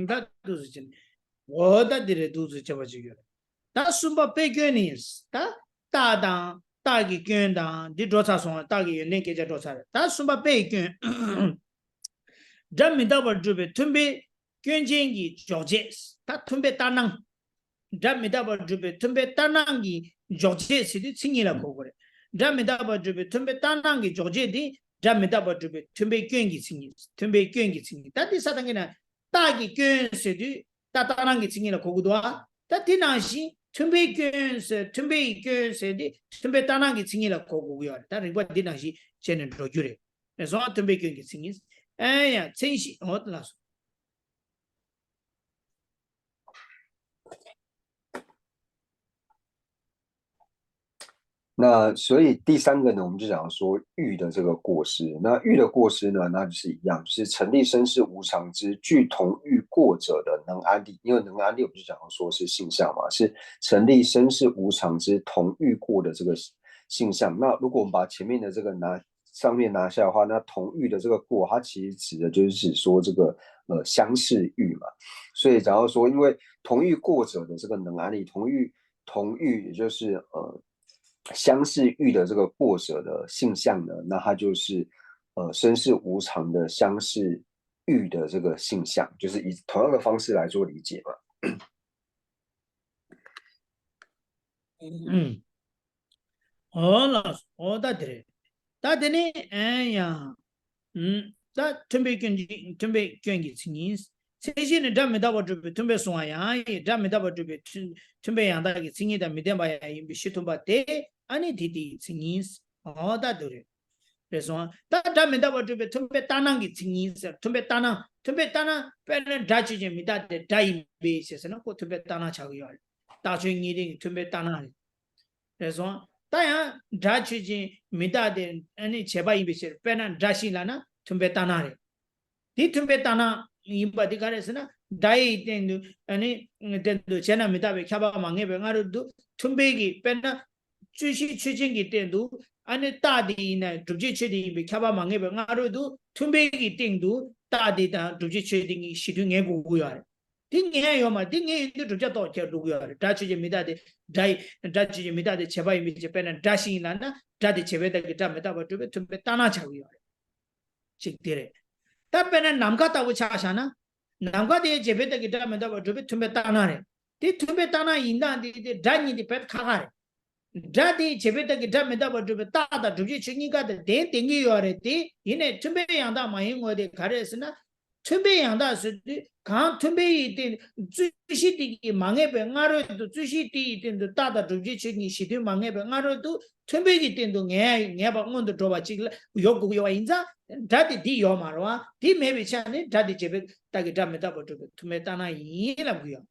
다 두스진 워다들의 두스 잡아주겨 다 숨바 빼견이스 다 따당 따기 견당 디조사송 따기 연내 계좌 조사 다 숨바 빼견 잠미다버 주베 tumbe 견쟁이 조제스 다 tumbe 따낭 잠미다버 주베 tumbe 따낭기 조제스디 칭이라 고거래 잠미다버 주베 tumbe 따낭기 조제디 잠미다버 주베 tumbe 견기 칭이 tumbe 견기 칭이 다디 사당이나 따기 견세디 따따낭기 칭이라 고고도아 다디나시 tumbe 견세 tumbe 견세디 tumbe 따낭기 칭이라 고고고요 다른 거 디나시 쟤는 로주래 그래서 tumbe 견기 칭이哎呀，真是我跟他说，那所以第三个呢，我们就讲说欲的这个过失。那欲的过失呢，那就是一样，就是成立身是无常之具同欲过者的能安立。因为能安立，我们就讲说是性相嘛，是成立身是无常之同欲过的这个性相。那如果我们把前面的这个上面拿下的话，那同欲的这个过，它其实指的就是指说这个相似欲嘛。所以假如说，因为同欲过者的这个能安立，同欲也就是相似欲的这个过者的性相呢，那它就是身世无常的相似欲的这个性相，就是以同样的方式来做理解嘛。다들이 에야, 다 tumbe 경기 칭이스. 세신은 담에 잡아주고 tumbe 송아야, 담에 잡아주고 tumbe 양다기 칭이다 미대바야 임비 시tum바데 아니 디디 칭이스. 다들이. 그래서 다 담에 잡아주고 tumbe 따낭기 칭이스. tumbe 따나 빼는 다치지 미다데 다이베이스에서는 그 tumbe 따나 차고요. 다중이링 tumbe 따나. 그래서 다야 다치지 미다데 아니 제바이비시 빼나 다시라나 tum베타나레 디 tum베타나 이바디 가레스나 다이 텐두 아니 텐두 제나 미다베 캬바 망게베 가르도 tum베기 빼나 주시 추진기 텐두 아니 따디나 두지 추디비 캬바 망게베 가르도 tum베기 텐두 따디다 두지 추딩이 시둥에 고고요 딩에요마 딩에도 저도 저 누구야 다치지 미다데 다이 다치지 미다데 제바이 미제 빼는 다시나나 다데 제베다 기타 메다바 두베 tumbe 따나 차고요 직디레 답변은 남가다고 차샤나 남가데 제베다 기타 메다바 두베 tumbe 따나레 디 tumbe 따나 인다디 다니디 빼 카가레 다디 제베다 기타 메다바 두베 따다 두지 칭이가 데 땡기요레 디 이네 tumbe 양다 마잉어데 가레스나 tumbe 양다 스디 강 tumbe 이 주시디 망해베 나로도 주시디 된도 따다 두지 칭이 시디 망해베 나로도 tumbe기 된도 녜바 온도 줘봐 지금 요구 요와 인자 다디 디 요마로와 디 메비차네 다디 제베 따기 담메다 버도 tumbe 따나 이라고요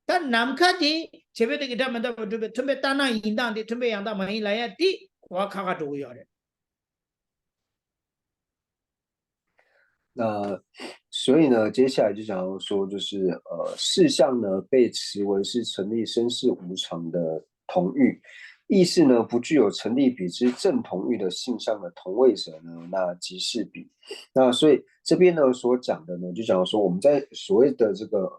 다 남카디 제베데 기담메다 버도 tumbe 따나 인다데 tumbe 양다 많이 라야 디 와카가 도요래那所以呢，接下来就想要说，就是事项呢被持为是成立身世无常的同域。意是呢，不具有成立比之正同域的性相的同位者呢，那即是比。那所以这边呢所讲的呢，就讲说我们在所谓的这个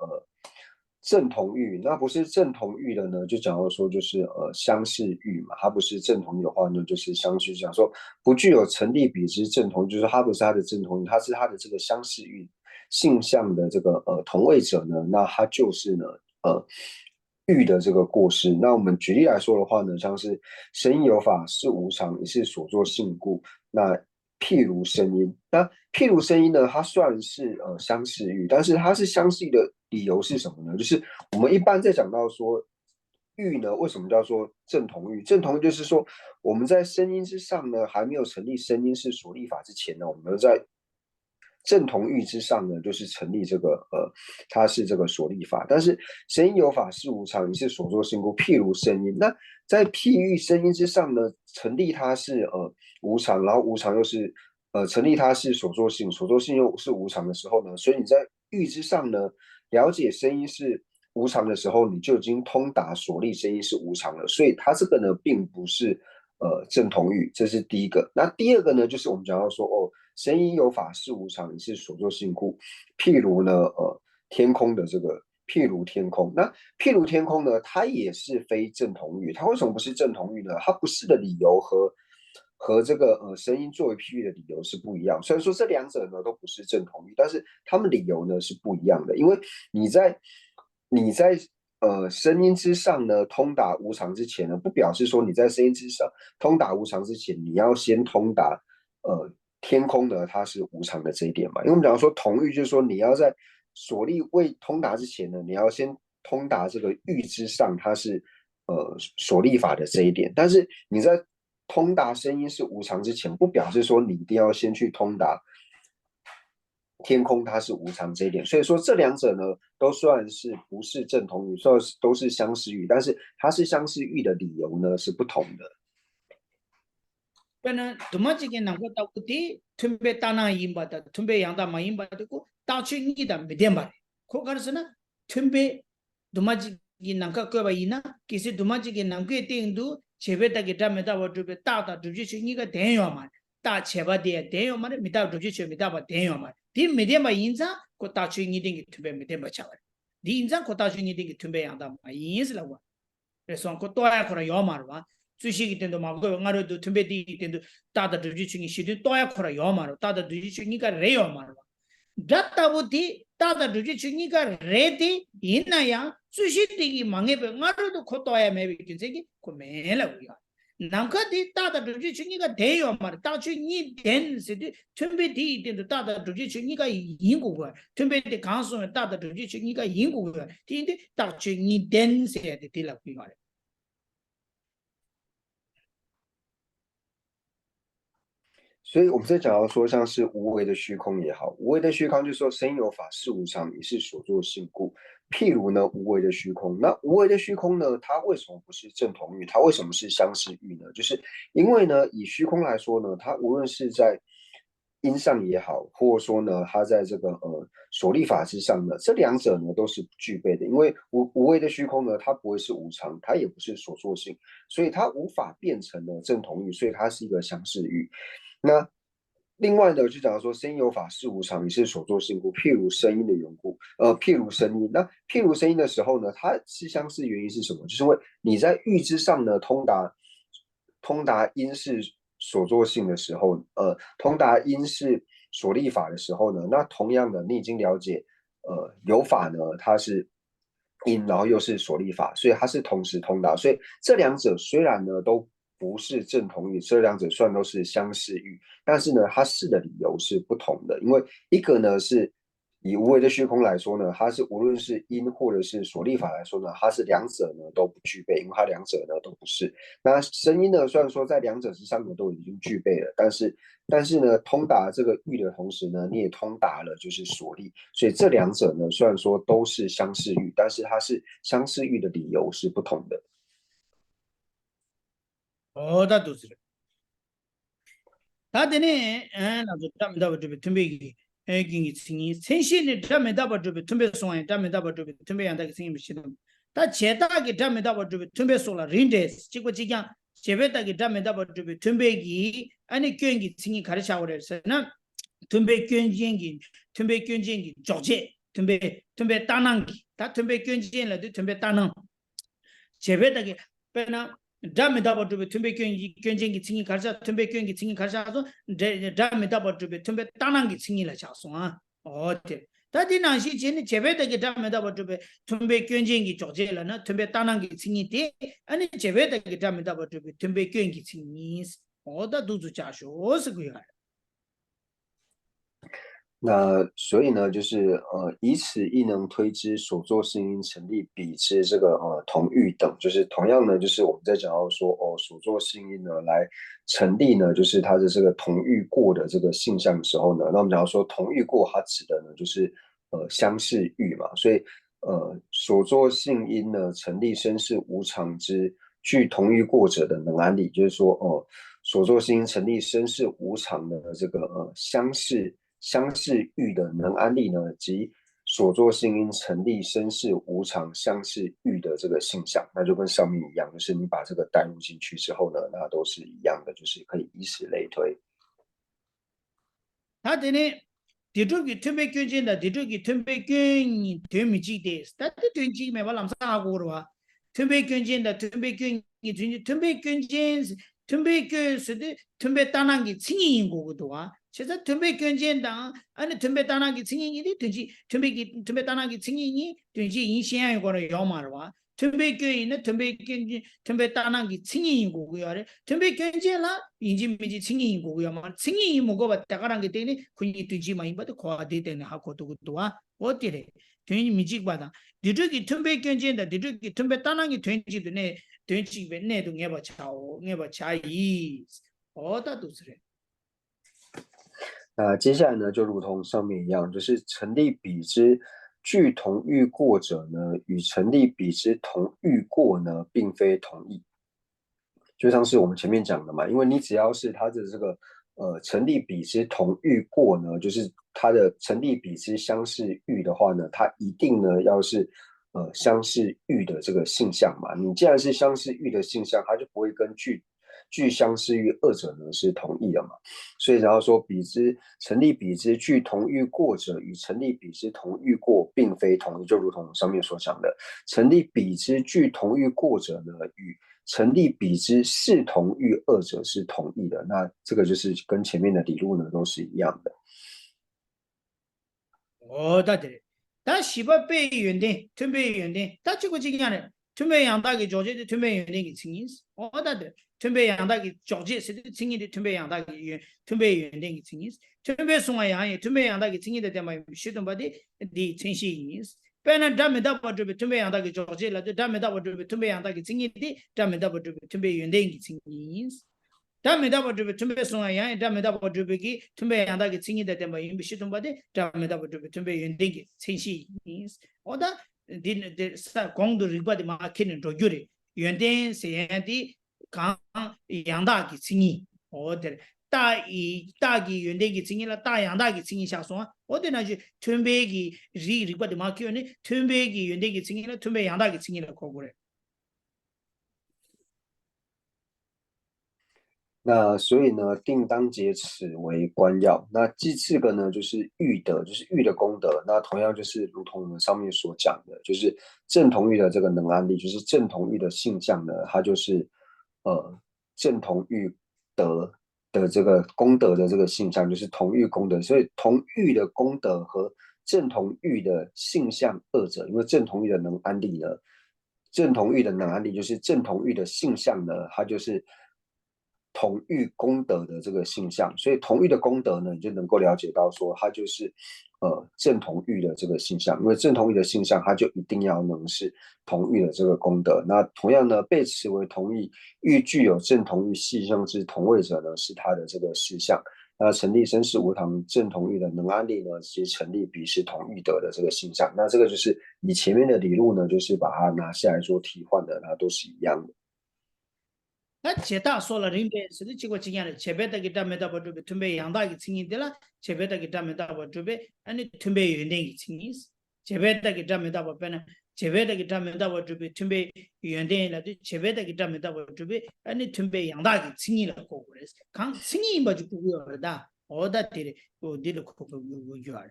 正同域，那不是正同域的呢，就讲到说就是相似域嘛，它不是正同域的话呢，就是相似，讲说不具有成立比之正同域，就是它不是它的正同域，它是它的这个相似域性相的这个同位者呢，那它就是呢域的这个过失。那我们举例来说的话呢，像是声音有法是无常，也是所作性故。那譬如声音，那譬如声音呢，它虽然是相似域，但是它是相似域的理由是什么呢？就是我们一般在讲到说域呢，为什么叫做正同域？正同域就是说我们在声音之上呢，还没有成立声音是所立法之前呢，我们在正同域之上呢，就是成立这个它是这个所立法。但是声音有法是无常，也是所作性故。譬如声音，那在譬喻声音之上呢，成立它是无常，然后无常又是成立它是所作性，所作性又是无常的时候呢，所以你在域之上呢，了解声音是无常的时候，你就已经通达所立声音是无常了。所以它这个呢，并不是正同域，这是第一个。那第二个呢，就是我们讲到说哦。声音有法是无常，也是所作性故。譬如呢，天空的这个，譬如天空，那譬如天空呢，它也是非正同域。它为什么不是正同域呢？它不是的理由和这个声音作为譬喻的理由是不一样。虽然说这两者呢都不是正同域，但是他们理由呢是不一样的。因为你在声音之上呢，通达无常之前呢，不表示说你在声音之上通达无常之前，你要先通达天空呢，它是无常的这一点嘛。因为我们讲说同域，就是说你要在所立未通达之前呢，你要先通达这个域之上，它是所立法的这一点。但是你在通达声音是无常之前，不表示说你一定要先去通达天空它是无常这一点。所以说这两者呢，都算是不是正同域，算是都是相似域，但是它是相似域的理由呢是不同的。그러니까 도마지게 남고 따고디 툼베 따나 임바다 툼베 양다 마임바고 따치니다 미덴바 코가르스나 툼베 도마지기 남까 거바 이나 기시 도마지게 남게 땡도 제베다게 담에다 버두베 따다 두지치니가 대요마 따 제바데 대요마 미다 두지치 미다바 대요마 디 미덴바 인자 코 따치니 땡기 툼베 미덴바 차바 디 인자 코 따치니 땡기 툼베 양다 마인스라고 그래서 코 또야 코라 요마르와最细一点的嘛，我们都特别低一点的，大的都是去你系统多呀，可能要嘛了，大的都是去你个人要嘛了。这大不的，大的都是去你个人的，因那样最细的个忙个呗，我都可多呀，没别这个可没了呀。南克的大的都是去你个人要嘛了，大去你点是的，特别低一点的，大的都是去你个英国个，特别的刚说大的都是去你个英国个，听的大去你点是的，对了，对了。所以我们在讲到说，像是无为的虚空也好，无为的虚空就是说，生有法是无常，也是所作性故。譬如呢，无为的虚空，那无为的虚空呢，它为什么不是正同域？它为什么是相似域呢？就是因为呢，以虚空来说呢，它无论是在因上也好，或者说呢，它在这个所立法之上呢，这两者呢都是不具备的。因为无为的虚空呢，它不会是无常，它也不是所作性，所以它无法变成呢正同域，所以它是一个相似域。那另外呢，就讲说声音有法是无常，也是所作性故。譬如声音的缘故，譬如声音。那譬如声音的时候呢，它是相似原因是什么？就是因为你在欲之上呢，通达因是所作性的时候，通达因是所立法的时候呢，那同样的，你已经了解，有法呢，它是因，然后又是所立法，所以它是同时通达。所以这两者虽然呢都不是正同域，这两者虽然都是相似域，但是呢，它是的理由是不同的。因为一个呢是以无为的虚空来说呢，它是无论是因或者是所立法来说呢，它是两者呢都不具备，因为它两者呢都不是。那声音呢，虽然说在两者之上呢都已经具备了，但是呢，通达这个域的同时呢，你也通达了就是所立，所以这两者呢，虽然说都是相似域，但是它是相似域的理由是不同的。だとする。だってね、なんとダメだばとべ、トゥンベギ、ギンギツギ、先進でダメだばとべ、トゥンベソンへダメだばとべ、トゥンベヤンだけすぎみしろ。다 제다기 담에다버 주비 tumbe 소라 린데스 지고 지냥 제베다기 담에다버 주비 tumbe기 아니 교행기 칭이 가르쳐 버렸으나 tumbe 교행기 조제 tumbe 따낭기 다 tumbe 교행기라도 tumbe 따낭 제베다기 빼나 담에다버 주비 tumbe 교행기 칭이 가르쳐 tumbe 교행기 칭이 가르쳐서 담에다버 주비 tumbe 따낭기 칭이라 자소 어때 다디나시 제니 제베다기 담에다버 주비 tumbe 교행기 조제라나 tumbe 따낭기 칭이데 아니 제베다기 담에다버 주비 tumbe 교행기 칭이 어다 두주 자쇼스 그야 那所以呢，就是以此亦能推知所作事因成立比之这个同欲等，就是同样呢，就是我们在讲到说所作事因呢来成立呢，就是它的这个同欲过的这个性象的时候呢，那我们讲到说同欲过，它指的呢就是相似欲嘛，所以所作性因呢成立生是无常之具同欲过者的能安理，就是说所作性因成立生是无常的这个相似欲的能安立呢，及所作性因成立生是无常相似欲的这个性象，那就跟上面一样，就是你把这个带入进去之后呢，那都是一样的，就是可以以此类推。他的呢，地主给特别捐钱的，地主给特别捐你特别记得，但是捐钱没把啷啥过了哇？特别捐钱的，特别捐你特别捐钱是特别捐是的，特别当然给亲人过的哇。 其实特别关键的，俺特别当那个青年的，特别当那个青年的，对其影响有个人要嘛的话，特别关键特别当那个青年过个要的，特别关键啦，引进没去青年过个要嘛，青年莫个把大家那个点呢，可以对其嘛，一般都夸的点呢，还可多个多啊，我觉得，对你没去过的，对这个特别关键的，对这个特别当那个团结的呢，对这个呢都爱不差异，好的都是的。 那接下来呢，就如同上面一样，就是成立比之具同欲过者呢，与成立比之同欲过呢，并非同义。就像是我们前面讲的嘛，因为你只要是它的这个成立比之同欲过呢，就是它的成立比之相似欲的话呢，它一定呢要是相似欲的这个性象嘛。你既然是相似欲的性象，它就不会跟具相似欲二者呢是同义的嘛，所以然后说比之成立比之具同欲过者与成立比之同欲过并非同义，就如同上面所讲的，成立比之具同欲过者呢与成立比之是同欲二者是同义的，那这个就是跟前面的理路呢都是一样的。哦，对，但西北北原定，东北原定，他这个这样的，东北阳大给交接的东北原定给清意思，哦，对，东北阳大给交接是的清意的东北阳大给东北原定给清意思，东北松阳也东北阳大给清意的点嘛，系统把的清晰意思。 本来咱们大把这边东北阳大给交接了，就咱们大把这边东北阳大给清意的，咱们大把这边东北原定给清意思。 咱们大把这边准备送啊，样咱们大把这边给准备让他给青年的点嘛，因为系统把的，咱们大把这边准备原定给清晰，我的的是广东人把的嘛，肯定做有的，原定是样的，刚养大给青年，我的大给原定给青年了，大养大给青年下送啊，我的那就准备给人把的嘛，叫呢，准备给原定给青年了，准备养大给青年了，考过来。 那所以呢，定当解此为官要。那第四个呢，就是欲德，就是欲的功德。那同样就是如同我们上面所讲的，就是正同欲的这个能安立，就是正同欲的性象呢，它就是正同欲德的这个功德的这个性象，就是同欲功德。所以同欲的功德和正同欲的性象二者，因为正同欲的能安立呢，正同欲的能安立就是正同欲的性象呢，它就是。 同欲功德的这个性象，所以同欲的功德呢，你就能够了解到说，它就是正同欲的这个性象，因为正同欲的性象，它就一定要能是同欲的这个功德。那同样呢，被持为同欲，欲具有正同欲性象之同位者呢，是它的这个事项。那成立生死无常正同欲的能安立呢，其实成立彼是同欲德的这个性象。那这个就是以前面的理路呢，就是把它拿下来做替换的，那都是一样的。 那其他说了人的是的，结果这样的，前边的给咱们大把准备，准备养大给青年的了，前边的给咱们大把准备，俺的准备原定给青年是，前边的给咱们大把本来， 제베다 기타면다 버주비 툼베 연대라 제베다 기타면다 버주비 아니 툼베 양다기 칭이라 고 그래서 강 칭이 버주 고요다 어다 데리 딜 코고 요요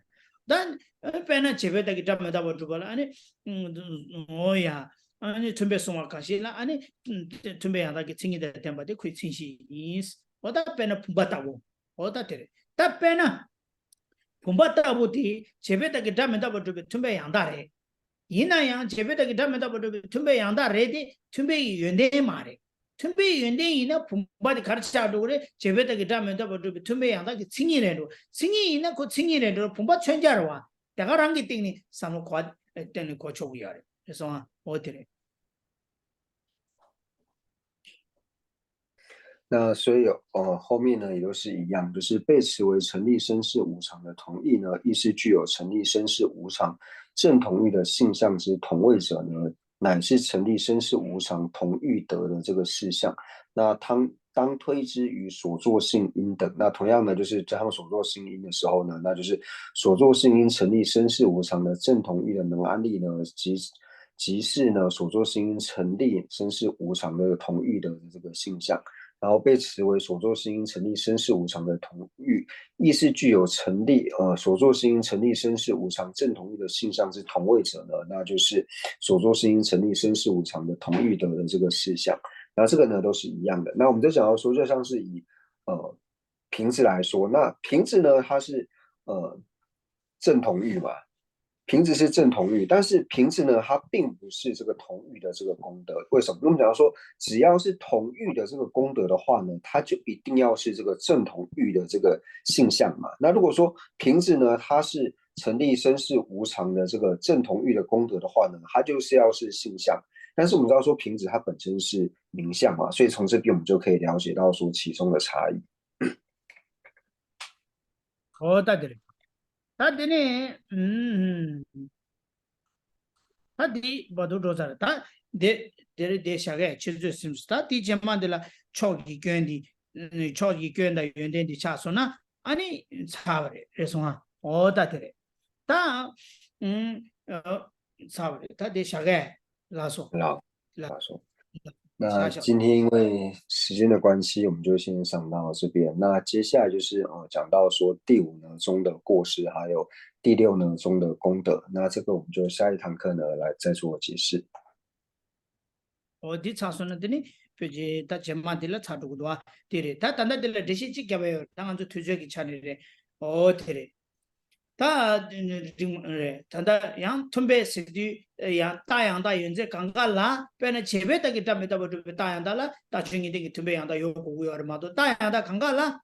단 페나 제베다 기타면다 버주발 아니 오야 아니 tumbe soma kashi la ani tumbe yanda ki tsingi de temba de kui tsinshi is oda pena pumbata wo oda tere ta pena pumbata wo ti chebeta ki damenda bo tumbe yanda re yina yang chebeta ki damenda bo tumbe yanda re di tumbe yende ma re tumbe yende ina pumbati karcha do re chebeta ki damenda bo tumbe yanda ki tsingi re do tsingi ina ko tsingi re do pumba chenja ro wa daga rangi tingni samu kwa teni ko chogu yare so otere那所以后面呢也都是一样，就是被持为成立生死无常的同义呢，亦是具有成立生死无常正同义的性相之同位者呢，乃是成立生死无常同欲得的这个事项。那当推之于所作性因等，那同样呢，就是在他们所作性因的时候呢，那就是所作性因成立生死无常的正同义的能安立呢，即是呢所作性因成立生死无常的同义的这个性相。然后被持为所作是因成立生死无常的同欲，亦是具有成立所作是因成立生死无常正同欲的性相之同位者呢，那就是所作是因成立生死无常的同欲得的这个事项。然后这个呢都是一样的。那我们就讲到说，就像是以瓶子来说，那瓶子呢它是正同欲嘛，瓶子是正同欲，但是瓶子呢，它并不是这个同欲的这个功德。为什么？我们讲到说，只要是同欲的这个功德的话呢，它就一定要是这个正同欲的这个性相嘛。那如果说瓶子呢，它是成立生死无常的这个正同欲的功德的话呢，它就是要是性相。但是我们知道说瓶子它本身是名相嘛，所以从这边我们就可以了解到说其中的差异。oda tere ta dene ta di badu dozara ta de shage chizu sims ta di jamandela chogi gyendi chogi gyenda yenden di chasona ani savare resona oda tere ta savare ta de shage laso 好，la 他说。那下小今天因为时间的关系，我们就先上到这边。那接下来就是讲到说第五呢中的过失，还有第六呢中的功德。那这个我们就下一堂课呢来再做解释。 어디 차선은 표지 다 제마딜라 차두고도와 디레 다 단다딜라 데시치 갸베요 당한도 투저기 차니레 어테레 다 딩레 단다 양 톰베 시디 양 다양다 연제 강가라 빼네 제베다기 담에다버도 다양다라 다중이 되기 톰베 양다 요고고요 얼마도 다양다 강가라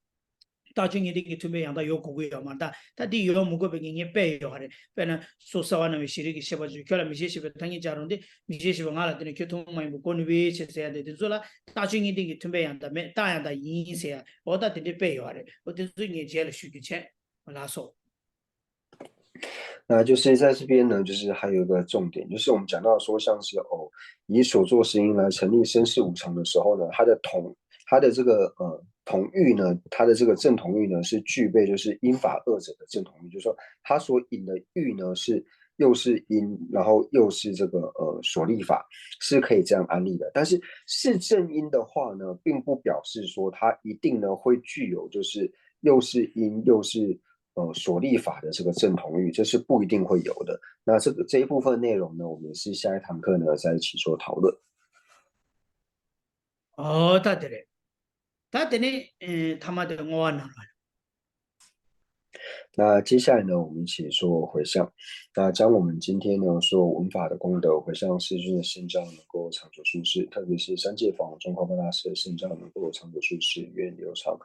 다중이 되기 톰베 양다 요고고요 마다 다디 요 무고 베기 빼요 하래 빼는 소사와는 시리기 셔버주 결라 미시시베 당이 자론데 미시시베 알아들이 교통망이 고니비 체세야 되는 줄라 다중이 되기 톰베 양다 메 다양다 인세야 어다 되게 빼요 하래 어디 중에 제일 쉽게 체 라서那就是在这边呢，就是还有一个重点，就是我们讲到说，像是以所作事因来成立生死无常的时候呢，它的这个同欲呢，它的这个正同欲呢是具备就是因法二者的正同欲，就是说它所引的欲呢是又是因，然后又是这个所立法，是可以这样安立的。但是是正因的话呢，并不表示说它一定呢会具有就是又是因又是所立法的这个正同欲，这是不一定会有的。那这一部分内容呢，我们是下一堂课呢在一起做讨论。어다 되래 다 되네 타마데 ngoana 那接下来呢，我们一起做回向。那将我们今天呢说文法的功德回向世尊的圣教能够长久舒适，特别是三界法中华巴大师的圣教能够长久舒适、源流畅。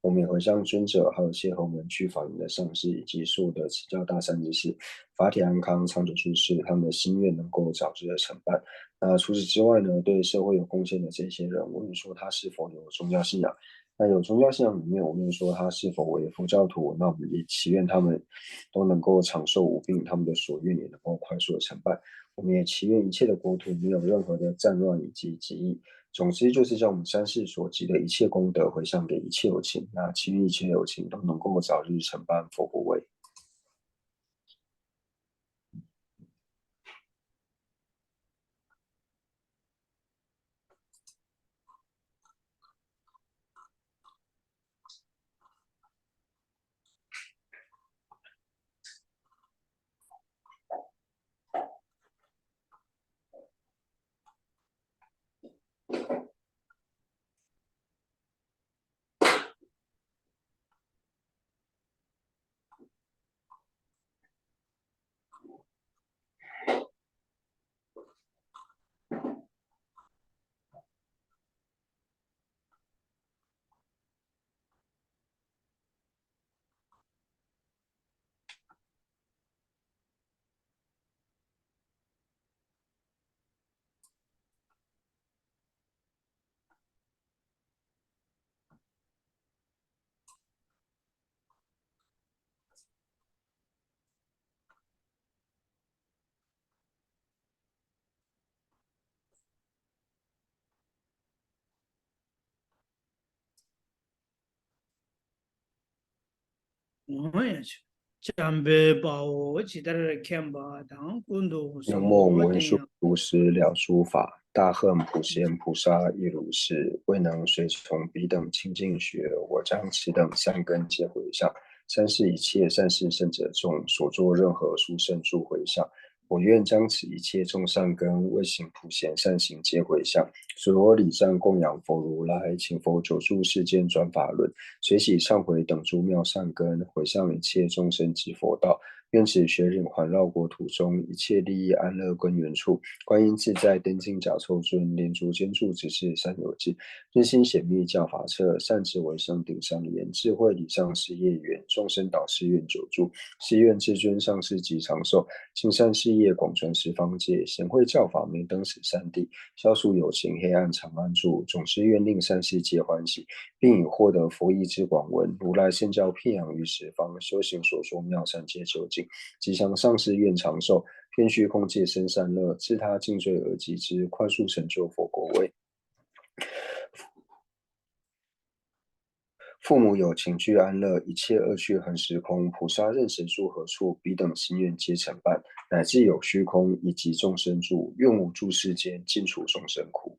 我们也回向尊者，还有谢后门区法云的上师，以及所有的持教大善之士，法体安康、长久舒适，他们的心愿能够早日的成办。那除此之外呢，对社会有贡献的这些人，无论说他是否有宗教信仰。那有宗教信仰里面，我们说他是否为佛教徒，那我们也祈愿他们都能够长寿无病，他们的所愿也能够快速的成办。我们也祈愿一切的国土没有任何的战乱以及疾疫。总之就是将我们三世所积的一切功德回向给一切有情，那祈愿一切有情都能够早日成办佛果位。呀去，江北把我记得了看吧，当滚度能什梦文殊么的呀？如实了诸法，大恨普贤菩萨亦如是，未能随从彼等清净学，我将此等善根皆回向。三是一切善事圣者众所作任何殊胜诸回向，我愿将此一切众善根为行普贤善行皆回向。所有礼赞供养佛如来，请佛久住世间转法轮，随喜忏悔等诸妙善根，回向一切众生之佛道。愿此学忍环绕国土中，一切利益安乐根源处。观音自在登境甲臭尊，莲足坚住只是三有智。真心显密教法册，善知为生顶上言，智慧礼上事业缘，众生导师愿久住。誓愿至尊上师及长寿，行善事业广传十方界，贤惠教法明灯十三地，消除有情黑暗常安住。总是愿令善事皆欢喜，并以获得佛意之广闻，如来圣教辟扬于十方，修行所说妙善皆究竟。吉祥上师愿长寿，愿虚空界生善乐，自他尽罪而及之，快速成就佛国位。父母有情具安乐，一切恶趣恒时空。菩萨任神住何处，彼等心愿皆成办。乃至有虚空，以及众生住，愿无诸世间，尽除众生苦。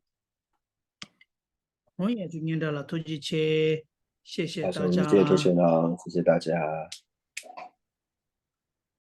我也就念到了，突击切，谢谢大大众一切都家。先让，谢谢大家。